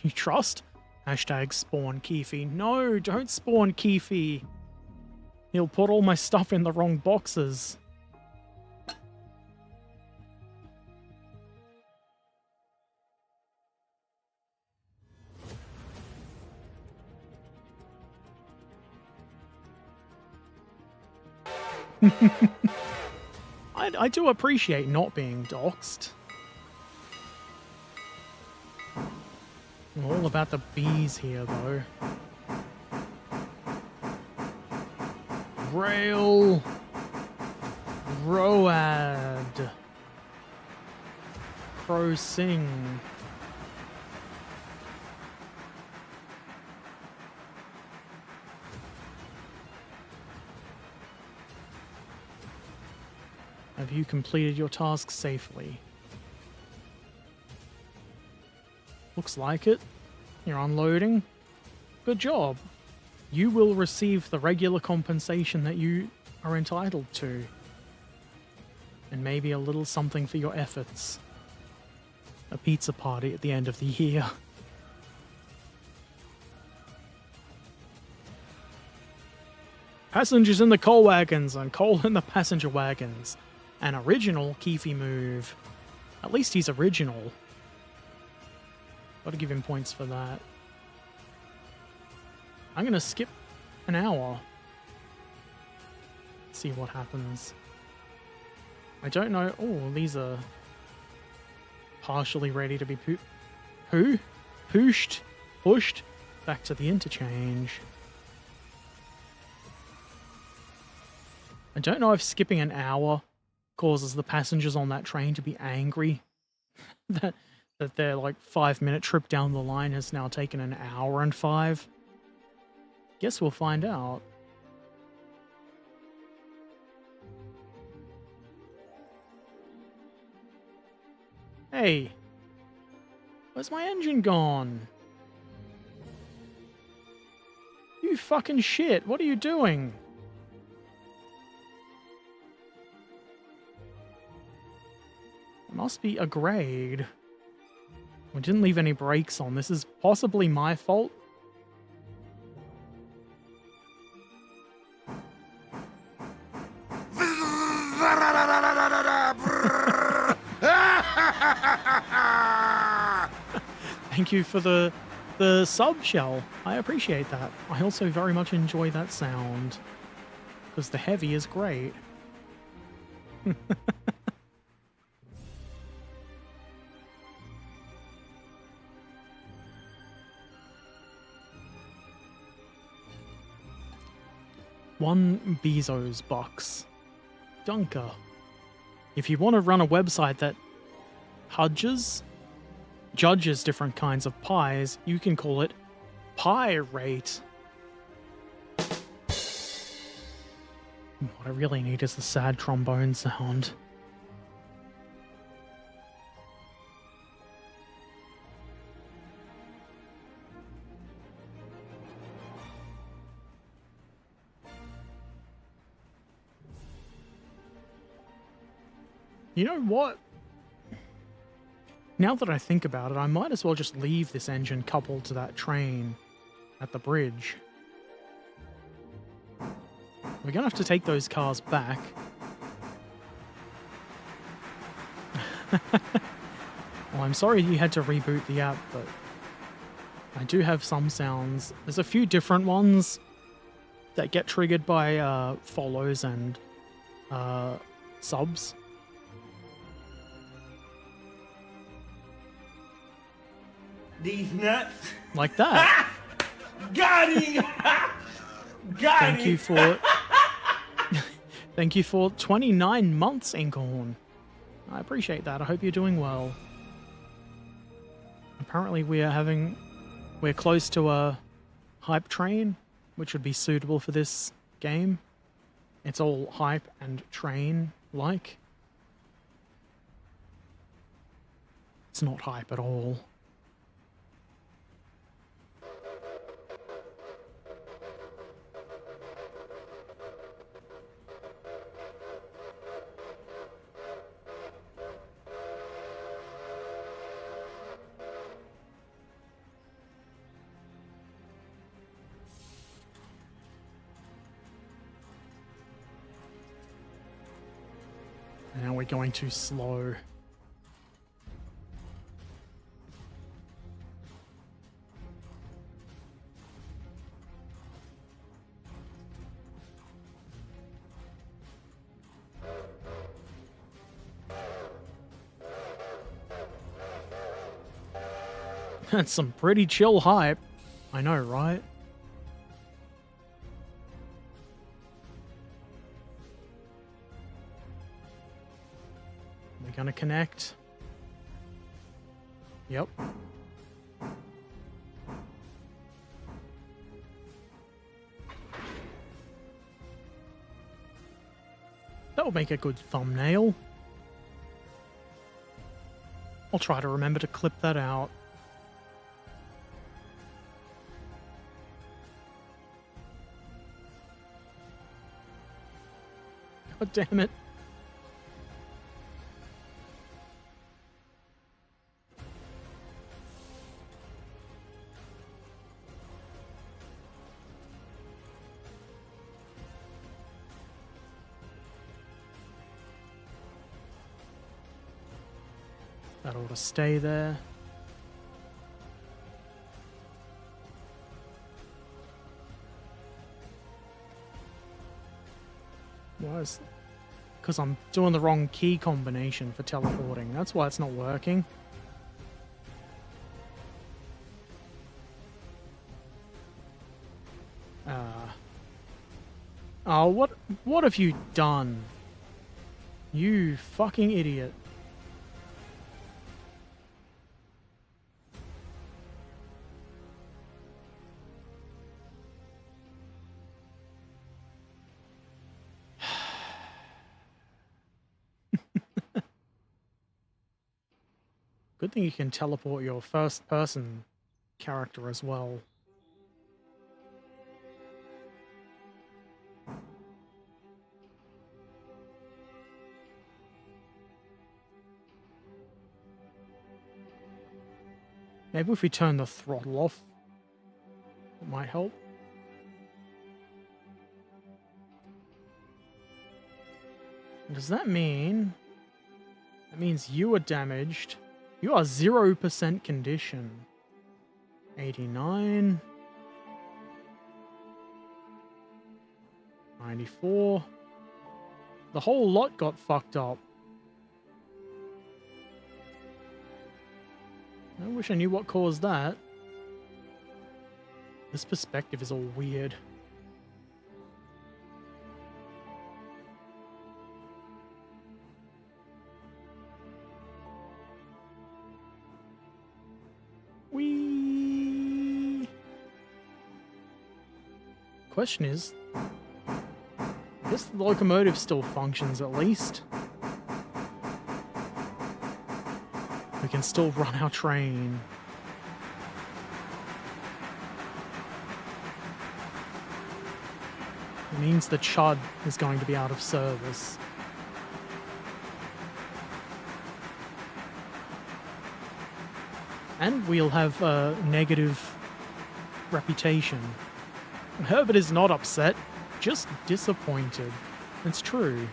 You trust? Hashtag spawn Keefe. No, don't spawn Keefe. He'll put all my stuff in the wrong boxes. I do appreciate not being doxxed. I'm all about the bees here, though. Rail. Road. Crow sing. Have you completed your task safely? Looks like it. You're unloading. Good job. You will receive the regular compensation that you are entitled to. And maybe a little something for your efforts. A pizza party at the end of the year. Passengers in the coal wagons and coal in the passenger wagons. An original Keefe move. At least he's original. Gotta give him points for that. I'm gonna skip an hour. See what happens. I don't know. Oh, these are partially ready to be pushed back to the interchange. I don't know if skipping an hour causes the passengers on that train to be angry that their like 5-minute trip down the line has now taken an hour and 5. Guess we'll find out. Hey, where's my engine gone? You fucking shit, what are you doing? It must be a grade. We didn't leave any brakes on. This is possibly my fault. Thank you for the sub shell. I appreciate that. I also very much enjoy that sound. Because the heavy is great. 1 Bezos bucks. Dunker. If you want to run a website that judges different kinds of pies, you can call it Pie Rate. What I really need is the sad trombone sound. You know what? Now that I think about it, I might as well just leave this engine coupled to that train at the bridge. We're gonna have to take those cars back. Well, I'm sorry you had to reboot the app, but I do have some sounds. There's a few different ones that get triggered by follows and subs. These nuts. Like that. Got him! Got Thank him! you for thank you for 29 months, Inkhorn. I appreciate that. I hope you're doing well. Apparently we're close to a hype train, which would be suitable for this game. It's all hype and train like. It's not hype at all. Now we're going too slow. That's some pretty chill hype. I know, right? We're gonna connect. Yep. That would make a good thumbnail. I'll try to remember to clip that out. God damn it. That ought to stay there. Why is... Because I'm doing the wrong key combination for teleporting. That's why it's not working. Oh, what have you done? You fucking idiot. Good thing you can teleport your first person character as well. Maybe if we turn the throttle off, it might help. Does that mean... That means you are damaged. You are 0% condition. 89. 94. The whole lot got fucked up. I wish I knew what caused that. This perspective is all weird. Question is, I guess the locomotive still functions at least. We can still run our train. It means the Chud is going to be out of service. And we'll have a negative reputation. Herbert is not upset, just disappointed. It's true.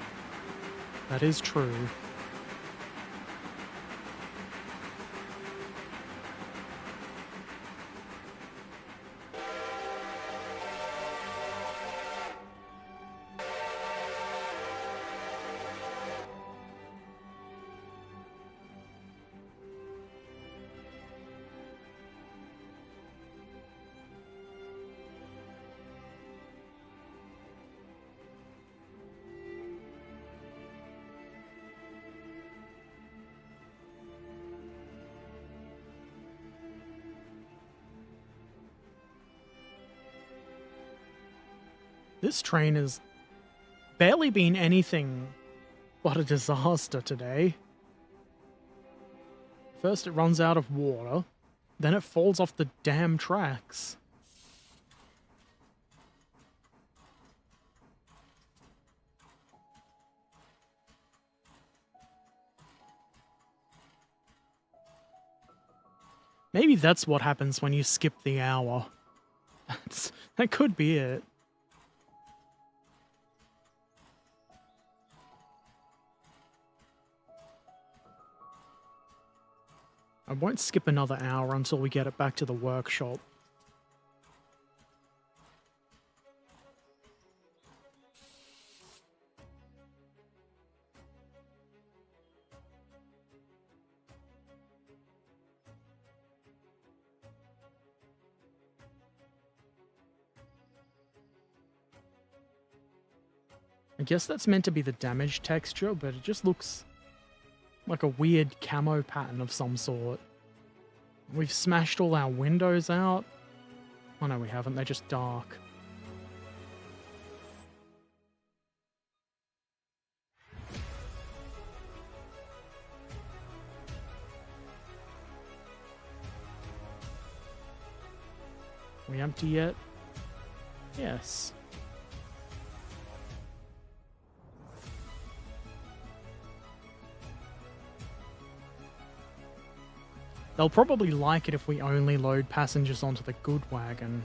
That is true. This train has barely been anything but a disaster today. First it runs out of water, then it falls off the damn tracks. Maybe that's what happens when you skip the hour. That could be it. I won't skip another hour until we get it back to the workshop. I guess that's meant to be the damage texture, but it just looks like a weird camo pattern of some sort. We've smashed all our windows out. Oh no, we haven't. They're just dark. We empty yet? Yes. They'll probably like it if we only load passengers onto the good wagon.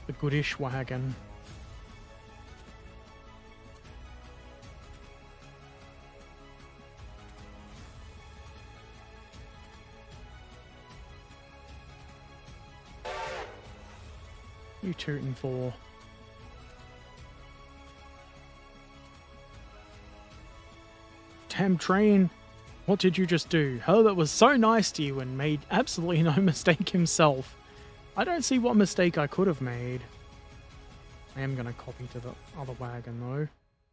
The goodish wagon. You tootin' for? Damn train! What did you just do? Herbert was so nice to you and made absolutely no mistake himself. I don't see what mistake I could have made. I am going to copy to the other wagon though,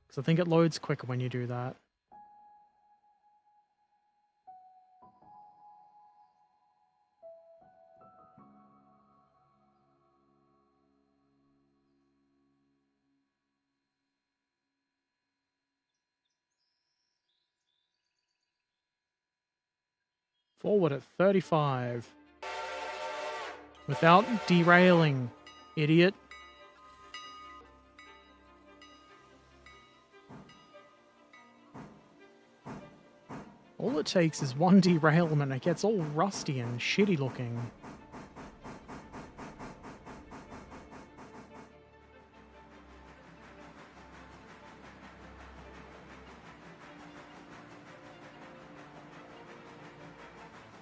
because I think it loads quicker when you do that. Forward at 35. Without derailing, idiot. All it takes is one derailment, it gets all rusty and shitty looking.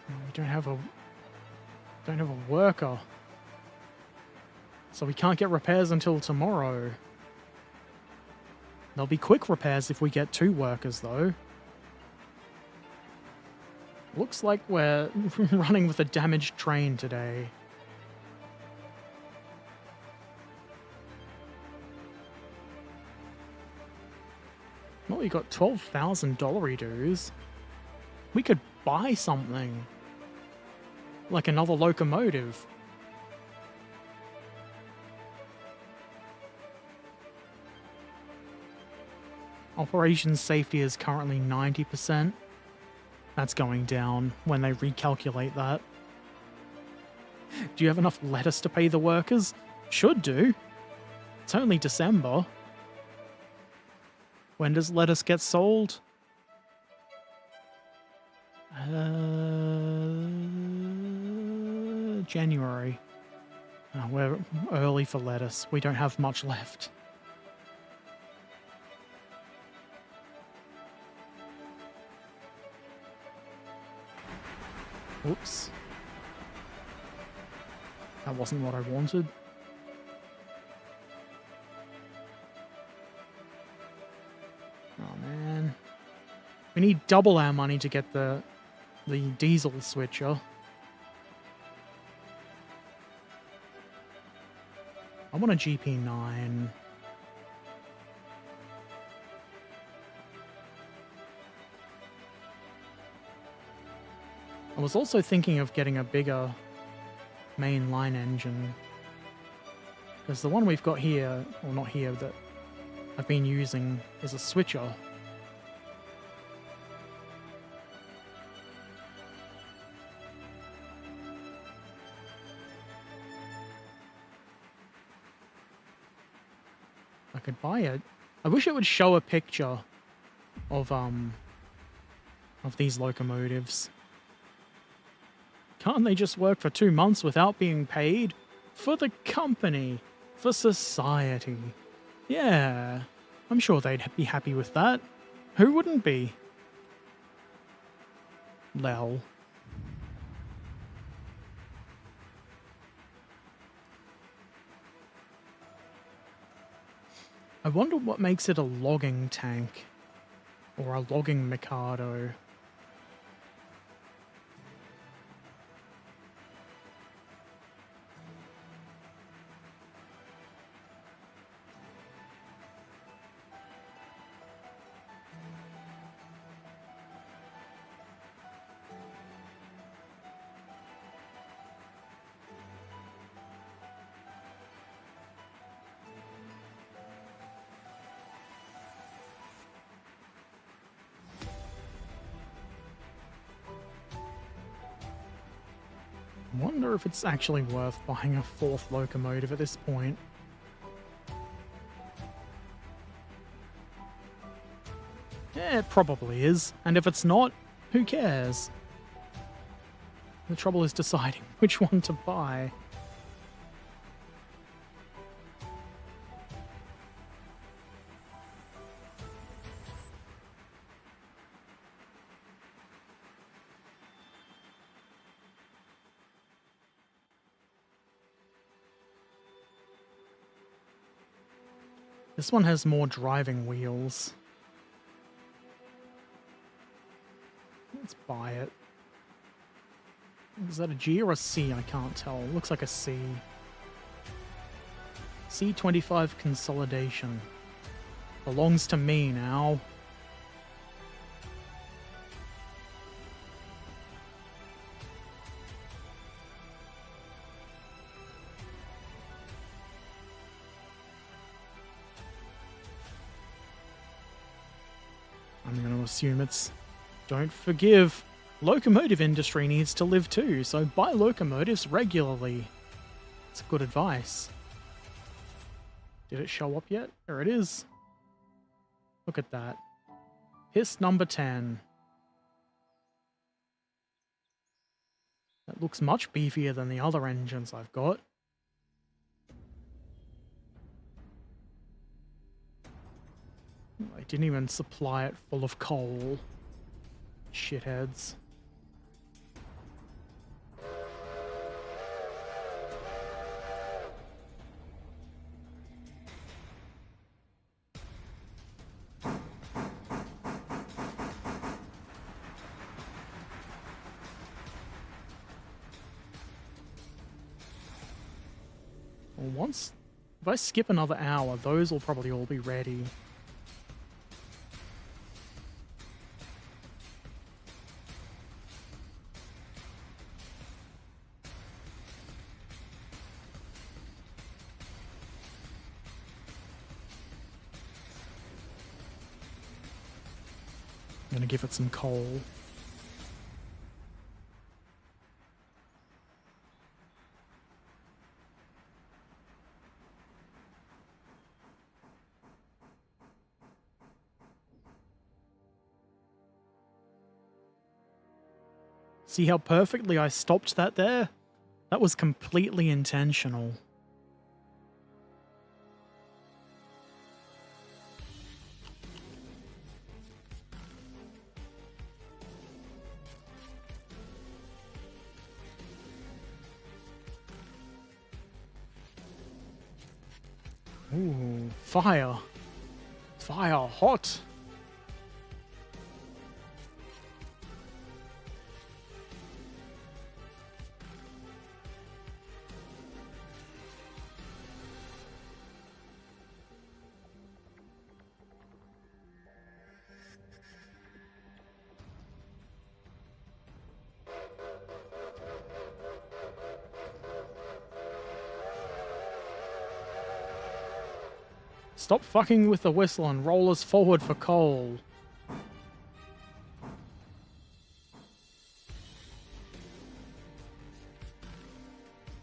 We don't have a worker. So we can't get repairs until tomorrow. There'll be quick repairs if we get 2 workers though. Looks like we're running with a damaged train today. Well, we got $12,000 dues. We could buy something. Like another locomotive. Operations safety is currently 90%. That's going down when they recalculate that. Do you have enough lettuce to pay the workers? Should do. It's only December. When does lettuce get sold? January. We're early for lettuce. We don't have much left. Oops. That wasn't what I wanted. Oh man. We need double our money to get the diesel switcher. I want a GP9. I was also thinking of getting a bigger mainline engine. Because the one we've got here, or not here, that I've been using is a switcher. I could buy it. I wish it would show a picture of these locomotives. Can't they just work for 2 months without being paid? For the company. For society. Yeah. I'm sure they'd be happy with that. Who wouldn't be? Lel. I wonder what makes it a logging tank. Or a logging Mikado. I wonder if it's actually worth buying a 4th locomotive at this point. Yeah, it probably is. And if it's not, who cares? The trouble is deciding which one to buy. This one has more driving wheels. Let's buy it. Is that a G or a C? I can't tell. It looks like a C. C25 consolidation. Belongs to me now. I'm going to assume it's don't forgive. Locomotive industry needs to live too, so buy locomotives regularly. It's good advice. Did it show up yet? There it is. Look at that. Piss number 10. That looks much beefier than the other engines I've got. I didn't even supply it full of coal. Shitheads. Well, if I skip another hour, those will probably all be ready. gonna give it some coal. See how perfectly I stopped that there? That was completely intentional. Ooh, fire. Fire, hot. Stop fucking with the whistle and roll us forward for coal.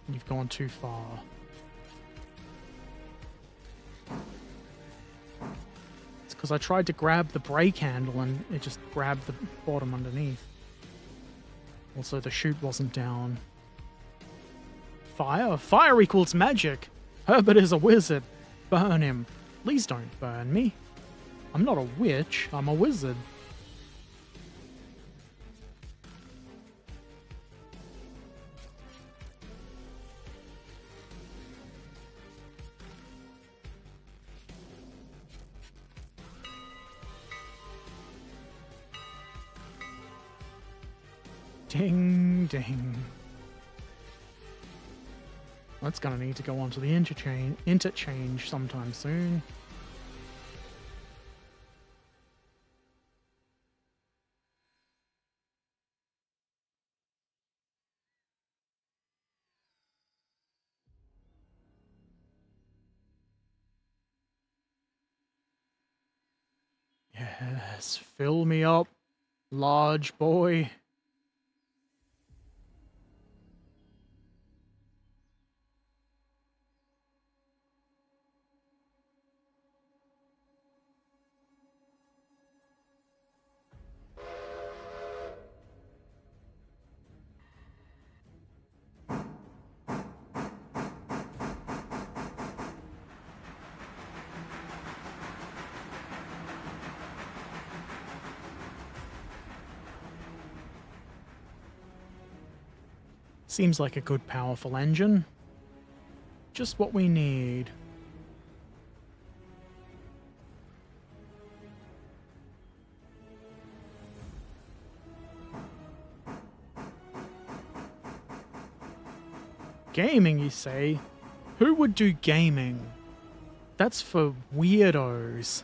You've gone too far. It's because I tried to grab the brake handle and it just grabbed the bottom underneath. Also, the chute wasn't down. Fire? Fire equals magic! Herbert is a wizard. Burn him. Please don't burn me. I'm not a witch, I'm a wizard. Ding, ding. That's gonna need to go onto the interchange sometime soon. Yes, fill me up, large boy. Seems like a good, powerful engine. Just what we need. Gaming, you say? Who would do gaming? That's for weirdos.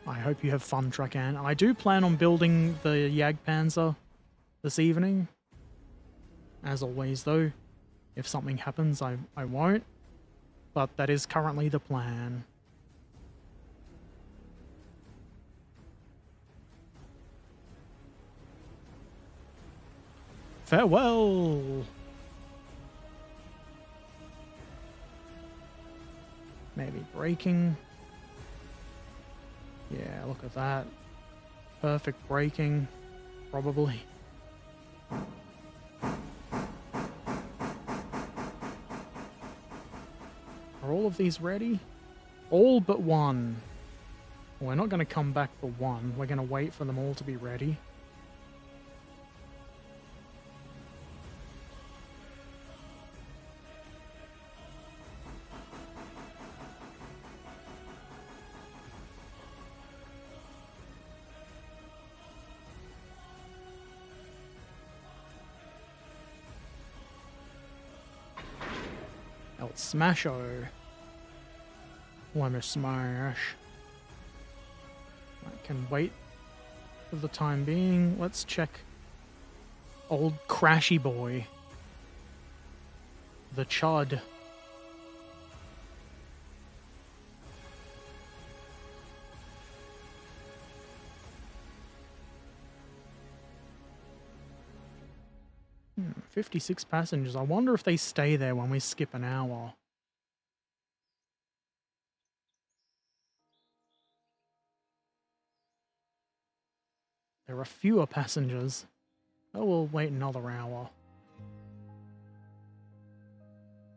I hope you have fun, Trakan. I do plan on building the Jagdpanzer this evening. As always, though, if something happens, I won't. But that is currently the plan. Farewell! Maybe braking. Yeah, look at that. Perfect braking, probably. Are all of these ready? All but one. We're not going to come back for one. We're going to wait for them all to be ready. El Smasho. Let me smash. I can wait for the time being. Let's check old Crashy Boy. The Chud. 56 passengers. I wonder if they stay there when we skip an hour. There are fewer passengers. Oh, we'll wait another hour.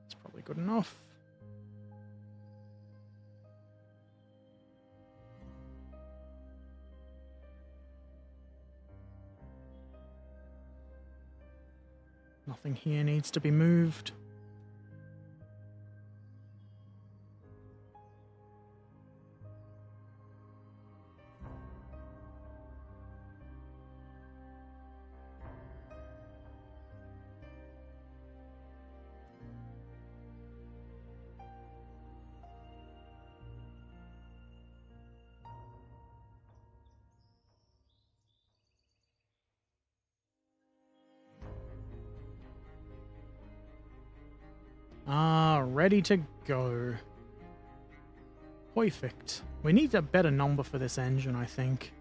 It's probably good enough. Nothing here needs to be moved. Ah, ready to go. Perfect. We need a better number for this engine, I think.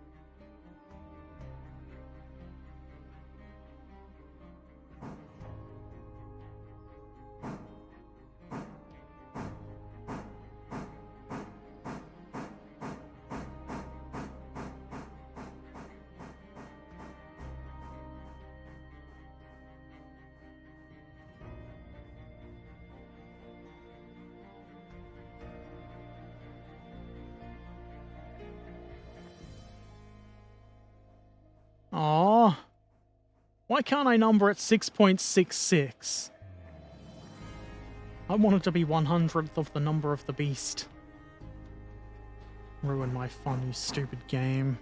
Aww. Why can't I number it 6.66? I want it to be 100th of the number of the beast. Ruin my fun, you stupid game.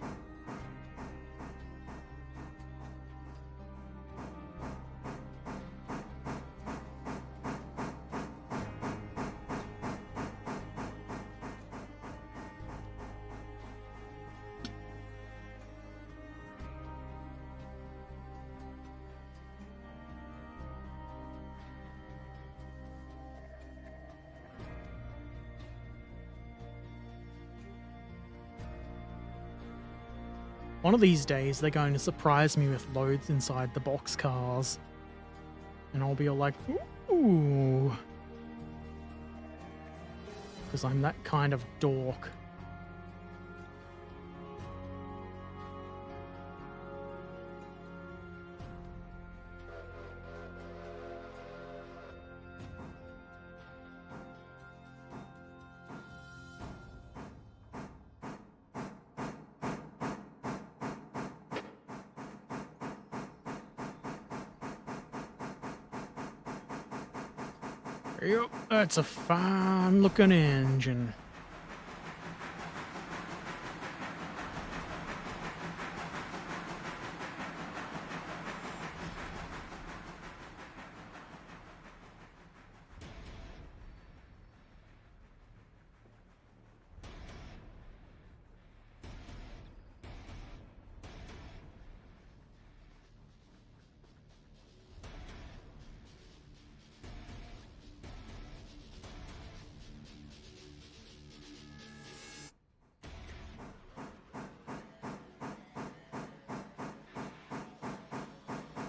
One of these days, they're going to surprise me with loads inside the boxcars. And I'll be all like, ooh. Because I'm that kind of dork. Yep, that's a fine looking engine.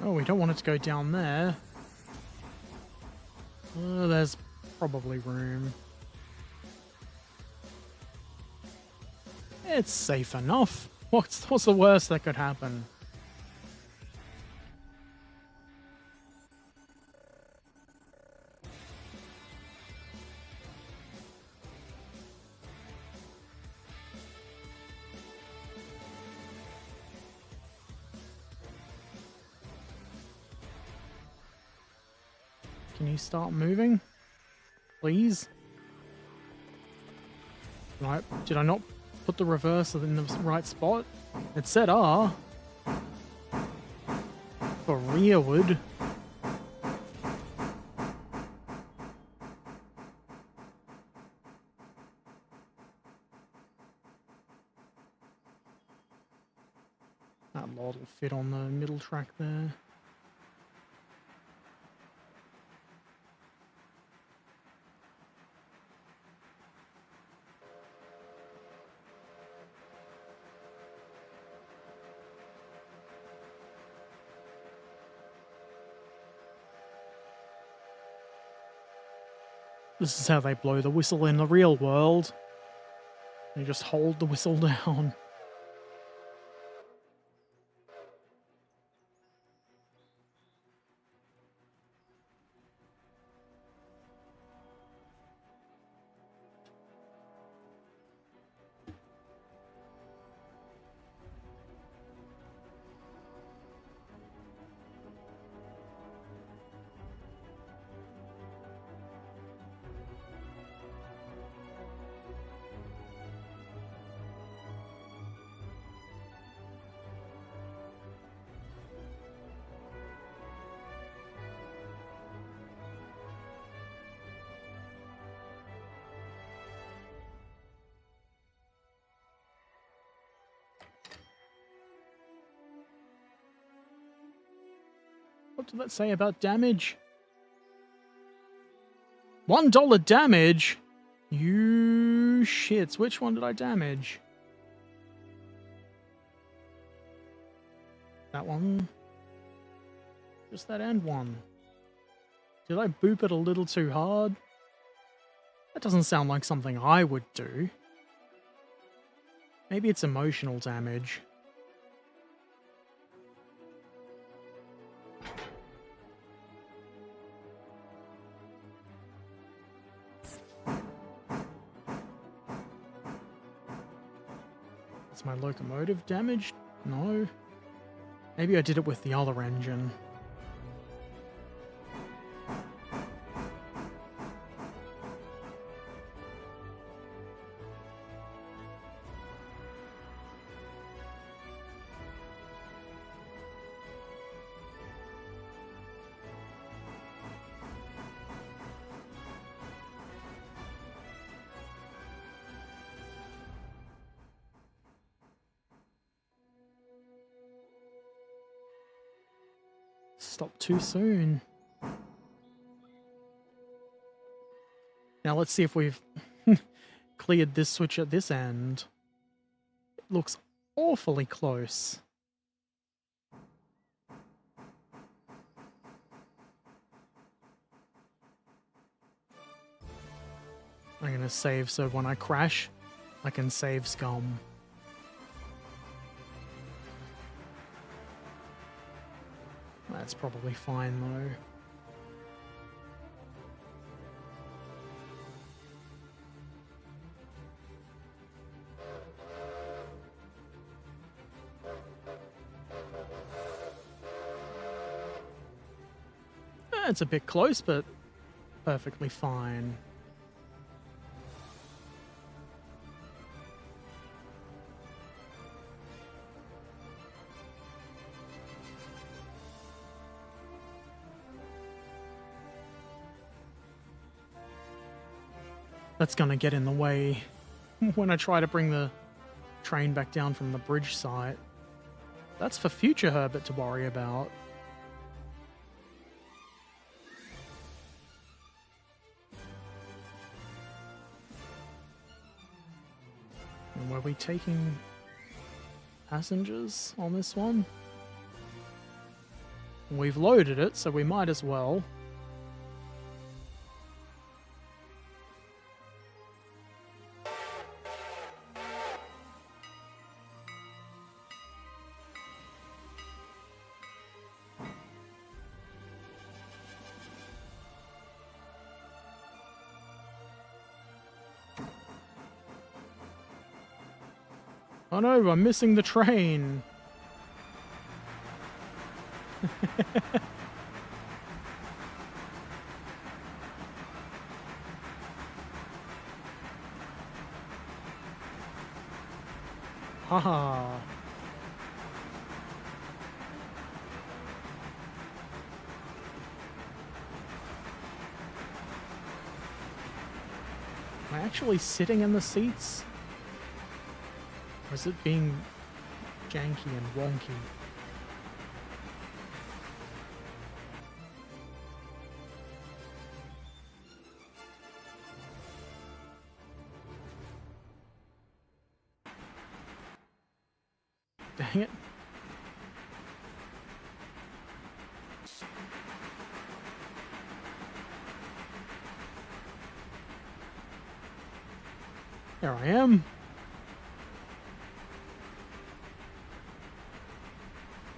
Oh, we don't want it to go down there. There's probably room. It's safe enough. What's the worst that could happen? Can you start moving? Please? Right, did I not put the reverser in the right spot? It said R. For rearward. That lot will fit on the middle track there. This is how they blow the whistle in the real world. They just hold the whistle down. What did that say about damage? $1 damage? You shits. Which one did I damage? That one? Just that end one. Did I boop it a little too hard? That doesn't sound like something I would do. Maybe it's emotional damage. Is my locomotive damaged? No. Maybe I did it with the other engine. Stop too soon. Now let's see if we've cleared this switch at this end. It looks awfully close. I'm gonna save so when I crash, I can save scum. That's probably fine though. It's a bit close, but perfectly fine. That's gonna get in the way when I try to bring the train back down from the bridge site. That's for future Herbert to worry about. And were we taking passengers on this one? We've loaded it, so we might as well. Oh no, I'm missing the train. Haha. Am I actually sitting in the seats? Or is it being janky and wonky? Dang it. There I am.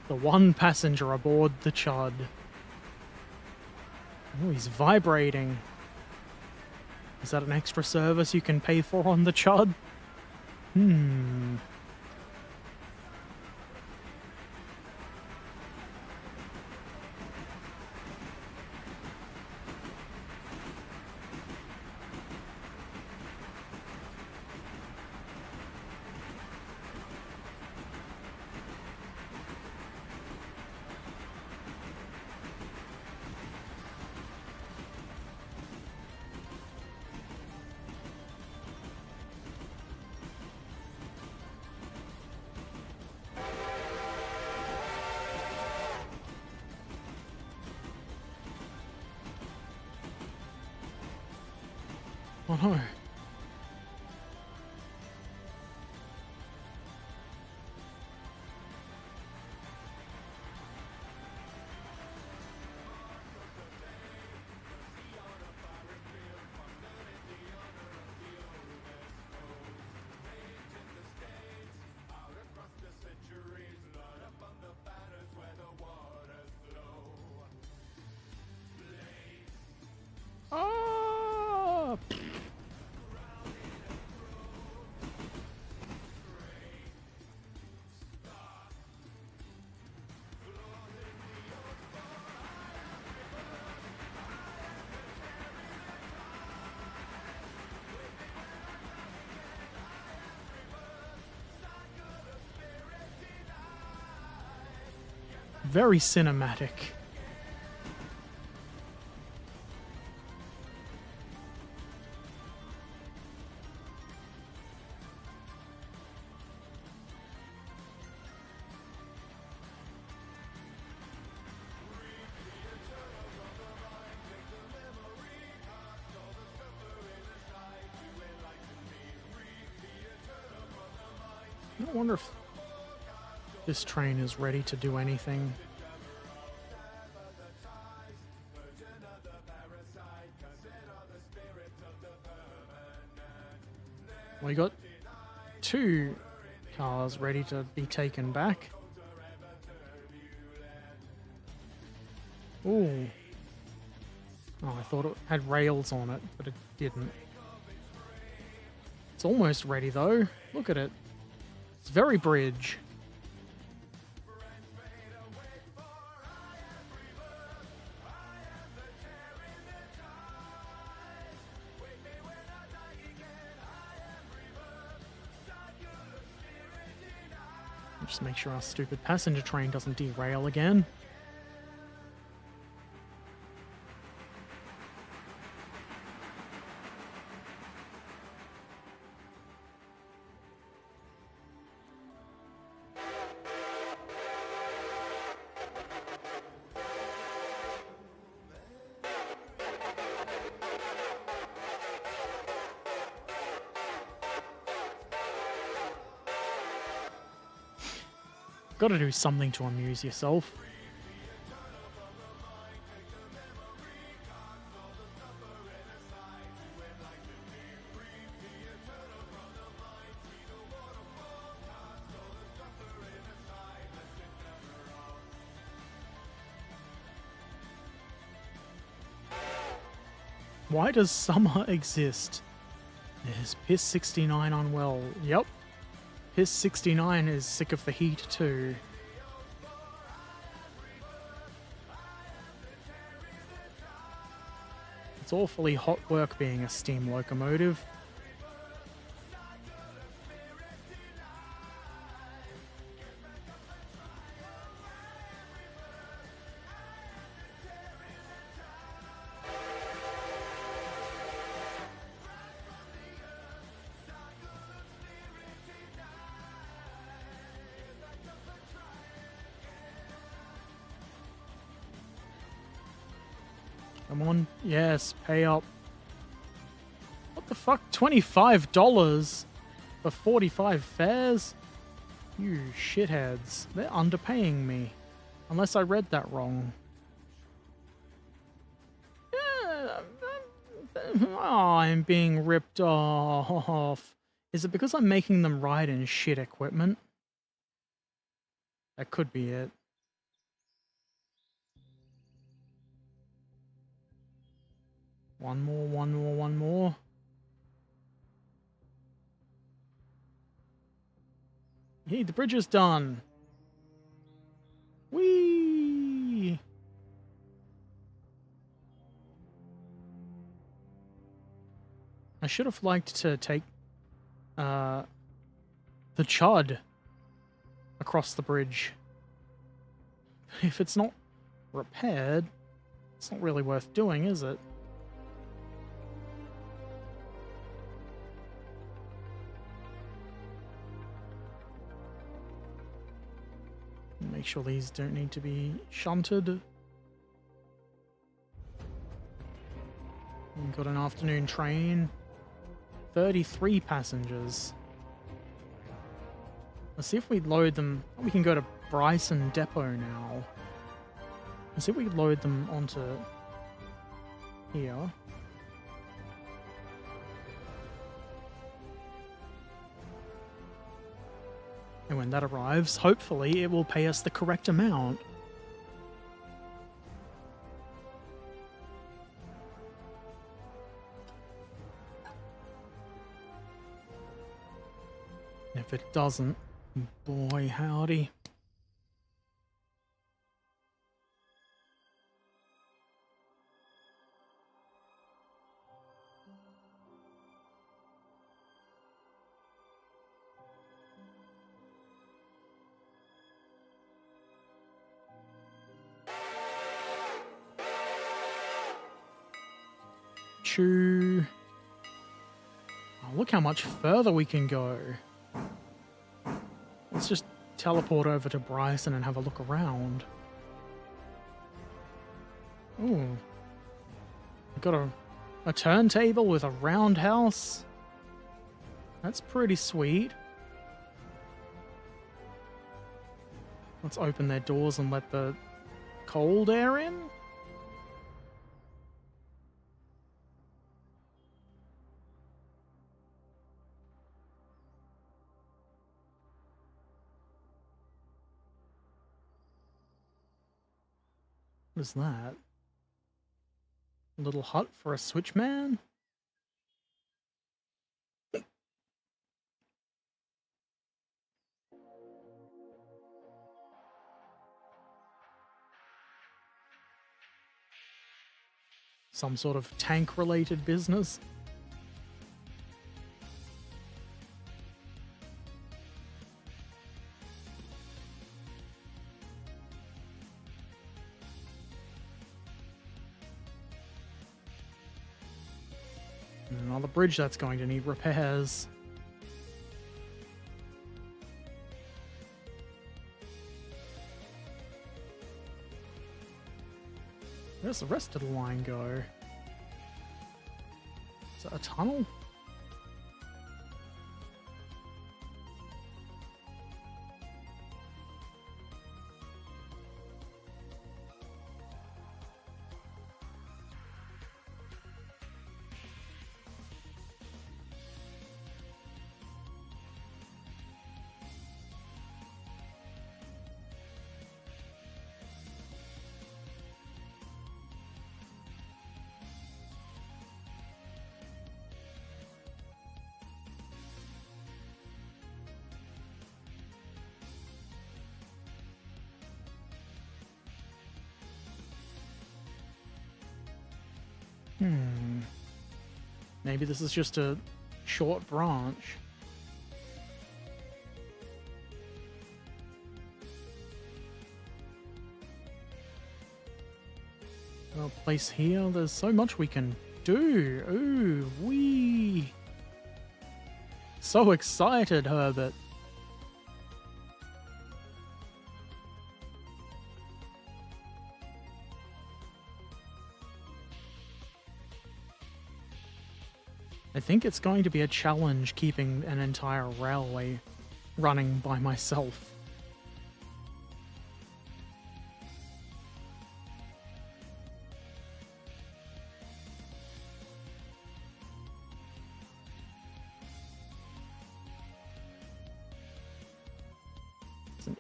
The one passenger aboard the Chud. Oh, he's vibrating. Is that an extra service you can pay for on the Chud? Oh no. Ah! Very cinematic. I wonder if this train is ready to do anything. We got 2 cars ready to be taken back. Ooh. Oh, I thought it had rails on it, but it didn't. It's almost ready though. Look at it. It's very bridge. Just make sure our stupid passenger train doesn't derail again. Gotta do something to amuse yourself. Why does summer exist? Is Piss 69 unwell? Yep. Piss 69 is sick of the heat too. It's awfully hot work being a steam locomotive. Come on. Yes, pay up. What the fuck? $25 for 45 fares? You shitheads. They're underpaying me. Unless I read that wrong. Oh, I'm being ripped off. Is it because I'm making them ride in shit equipment? That could be it. One more, one more, one more. Hey, the bridge is done. Whee! I should have liked to take the chud across the bridge. If it's not repaired, it's not really worth doing, is it? Make sure these don't need to be shunted. We've got an afternoon train. 33 passengers. Let's see if we load them. We can go to Bryson Depot now. Let's see if we can load them onto here. And when that arrives, hopefully it will pay us the correct amount. If it doesn't, boy howdy. Choo. Oh, look how much further we can go. Let's just teleport over to Bryson and have a look around. Ooh. We've got a turntable with a roundhouse. That's pretty sweet. Let's open their doors and let the cold air in. What is that? A little hut for a switchman? Some sort of tank-related business? Another bridge that's going to need repairs. Where's the rest of the line go? Is that a tunnel? Maybe this is just a short branch. A place here. There's so much we can do. Ooh, wee. So excited, Herbert. I think it's going to be a challenge keeping an entire railway running by myself.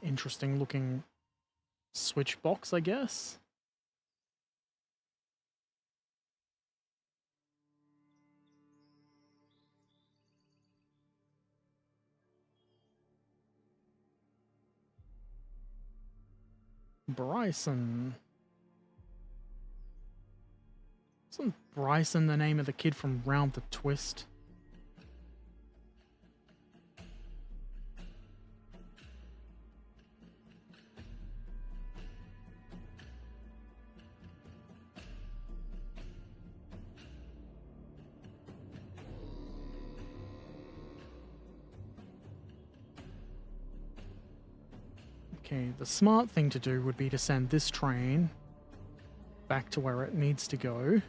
interesting looking switch box, I guess. Bryson. Isn't Bryson the name of the kid from Round the Twist? Okay, the smart thing to do would be to send this train back to where it needs to go.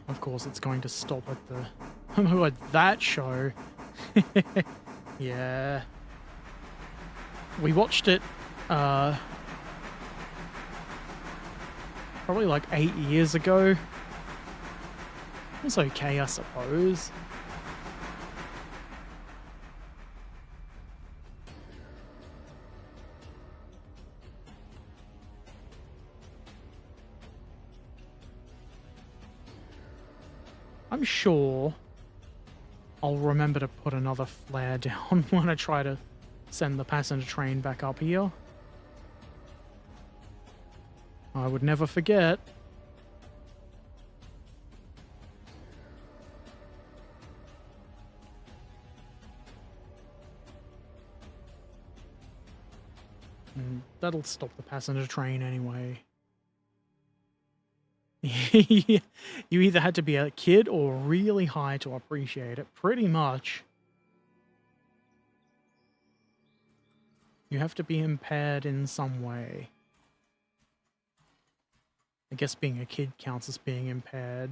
Of course, it's going to stop at the... Oh, at that show. Yeah. We watched it, probably like 8 years ago. It was okay, I suppose. I'm sure I'll remember to put another flare down when I try to send the passenger train back up here. I would never forget. And that'll stop the passenger train anyway. You either had to be a kid or really high to appreciate it, pretty much. You have to be impaired in some way. I guess being a kid counts as being impaired.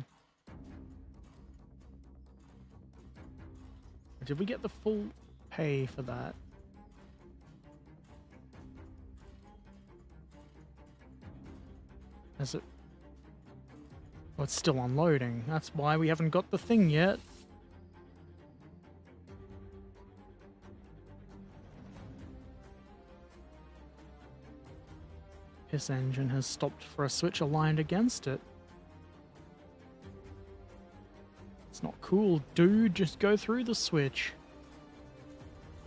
Did we get the full pay for that? Is it? Oh, it's still unloading. That's why we haven't got the thing yet. This engine has stopped for a switch aligned against it. It's not cool, dude. Just go through the switch.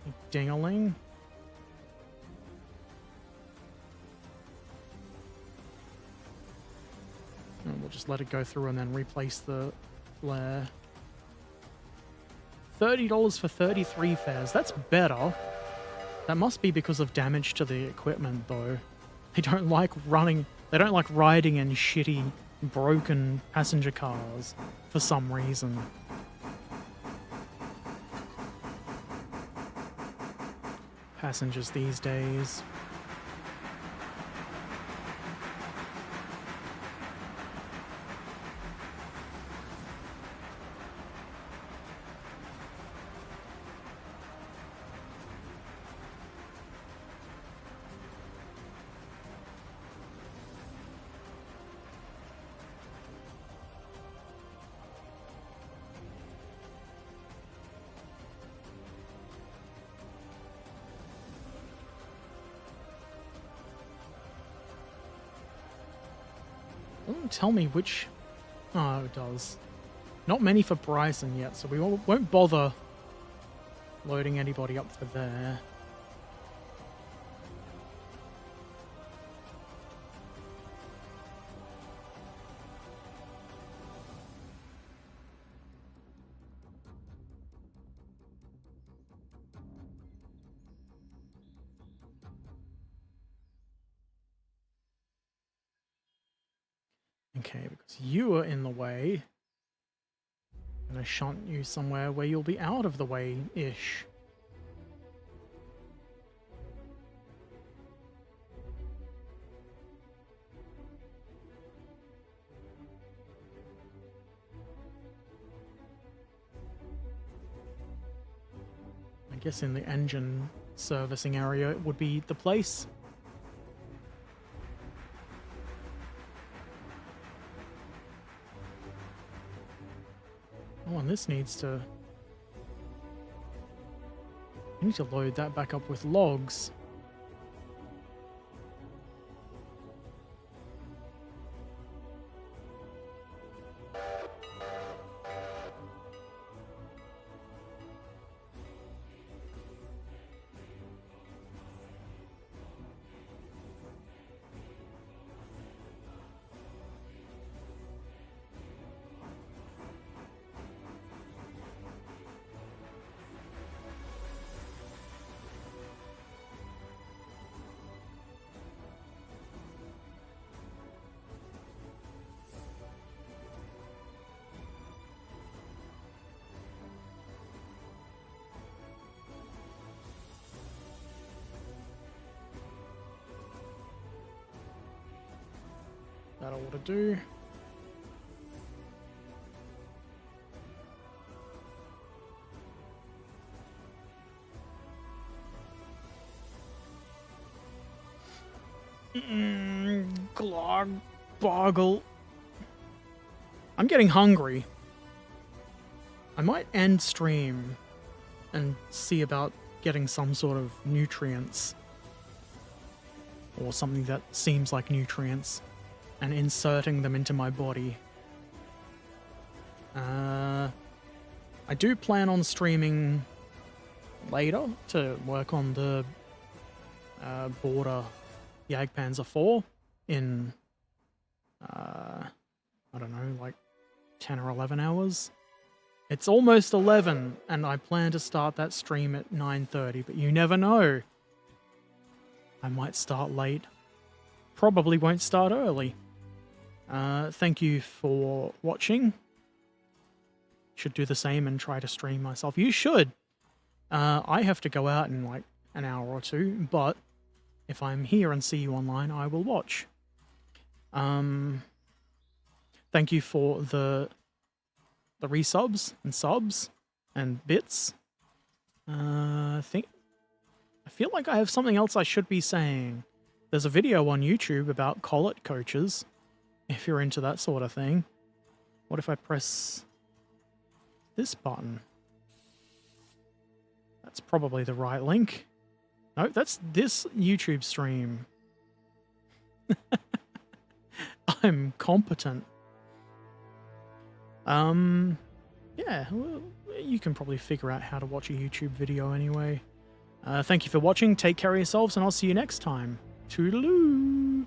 You ding-a-ling. And we'll just let it go through and then replace the flare. $30 for 33 fares. That's better. That must be because of damage to the equipment, though. They don't like riding in shitty, broken passenger cars for some reason. Passengers these days. Doesn't tell me which... Oh, it does. Not many for Bryson yet, so we won't bother loading anybody up for there. Okay, because you are in the way, I'm gonna shunt you somewhere where you'll be out of the way-ish. I guess in the engine servicing area it would be the place. Oh, and this needs to... I need to load that back up with logs. That ought to do. Glog, boggle. I'm getting hungry. I might end stream and see about getting some sort of nutrients. Or something that seems like nutrients. And inserting them into my body. I do plan on streaming later to work on the Border Jagdpanzer 4 in, I don't know, like 10 or 11 hours. It's almost 11, and I plan to start that stream at 9:30, but you never know. I might start late. Probably won't start early. Thank you for watching. Should do the same and try to stream myself. You should. I have to go out in like an hour or two, but if I'm here and see you online, I will watch. Thank you for the resubs and subs and bits. I feel like I have something else I should be saying. There's a video on YouTube about collet coaches. If you're into that sort of thing. What if I press this button? That's probably the right link. No, that's this YouTube stream. I'm competent. Yeah, well, you can probably figure out how to watch a YouTube video anyway. Thank you for watching, take care of yourselves, and I'll see you next time. Toodaloo!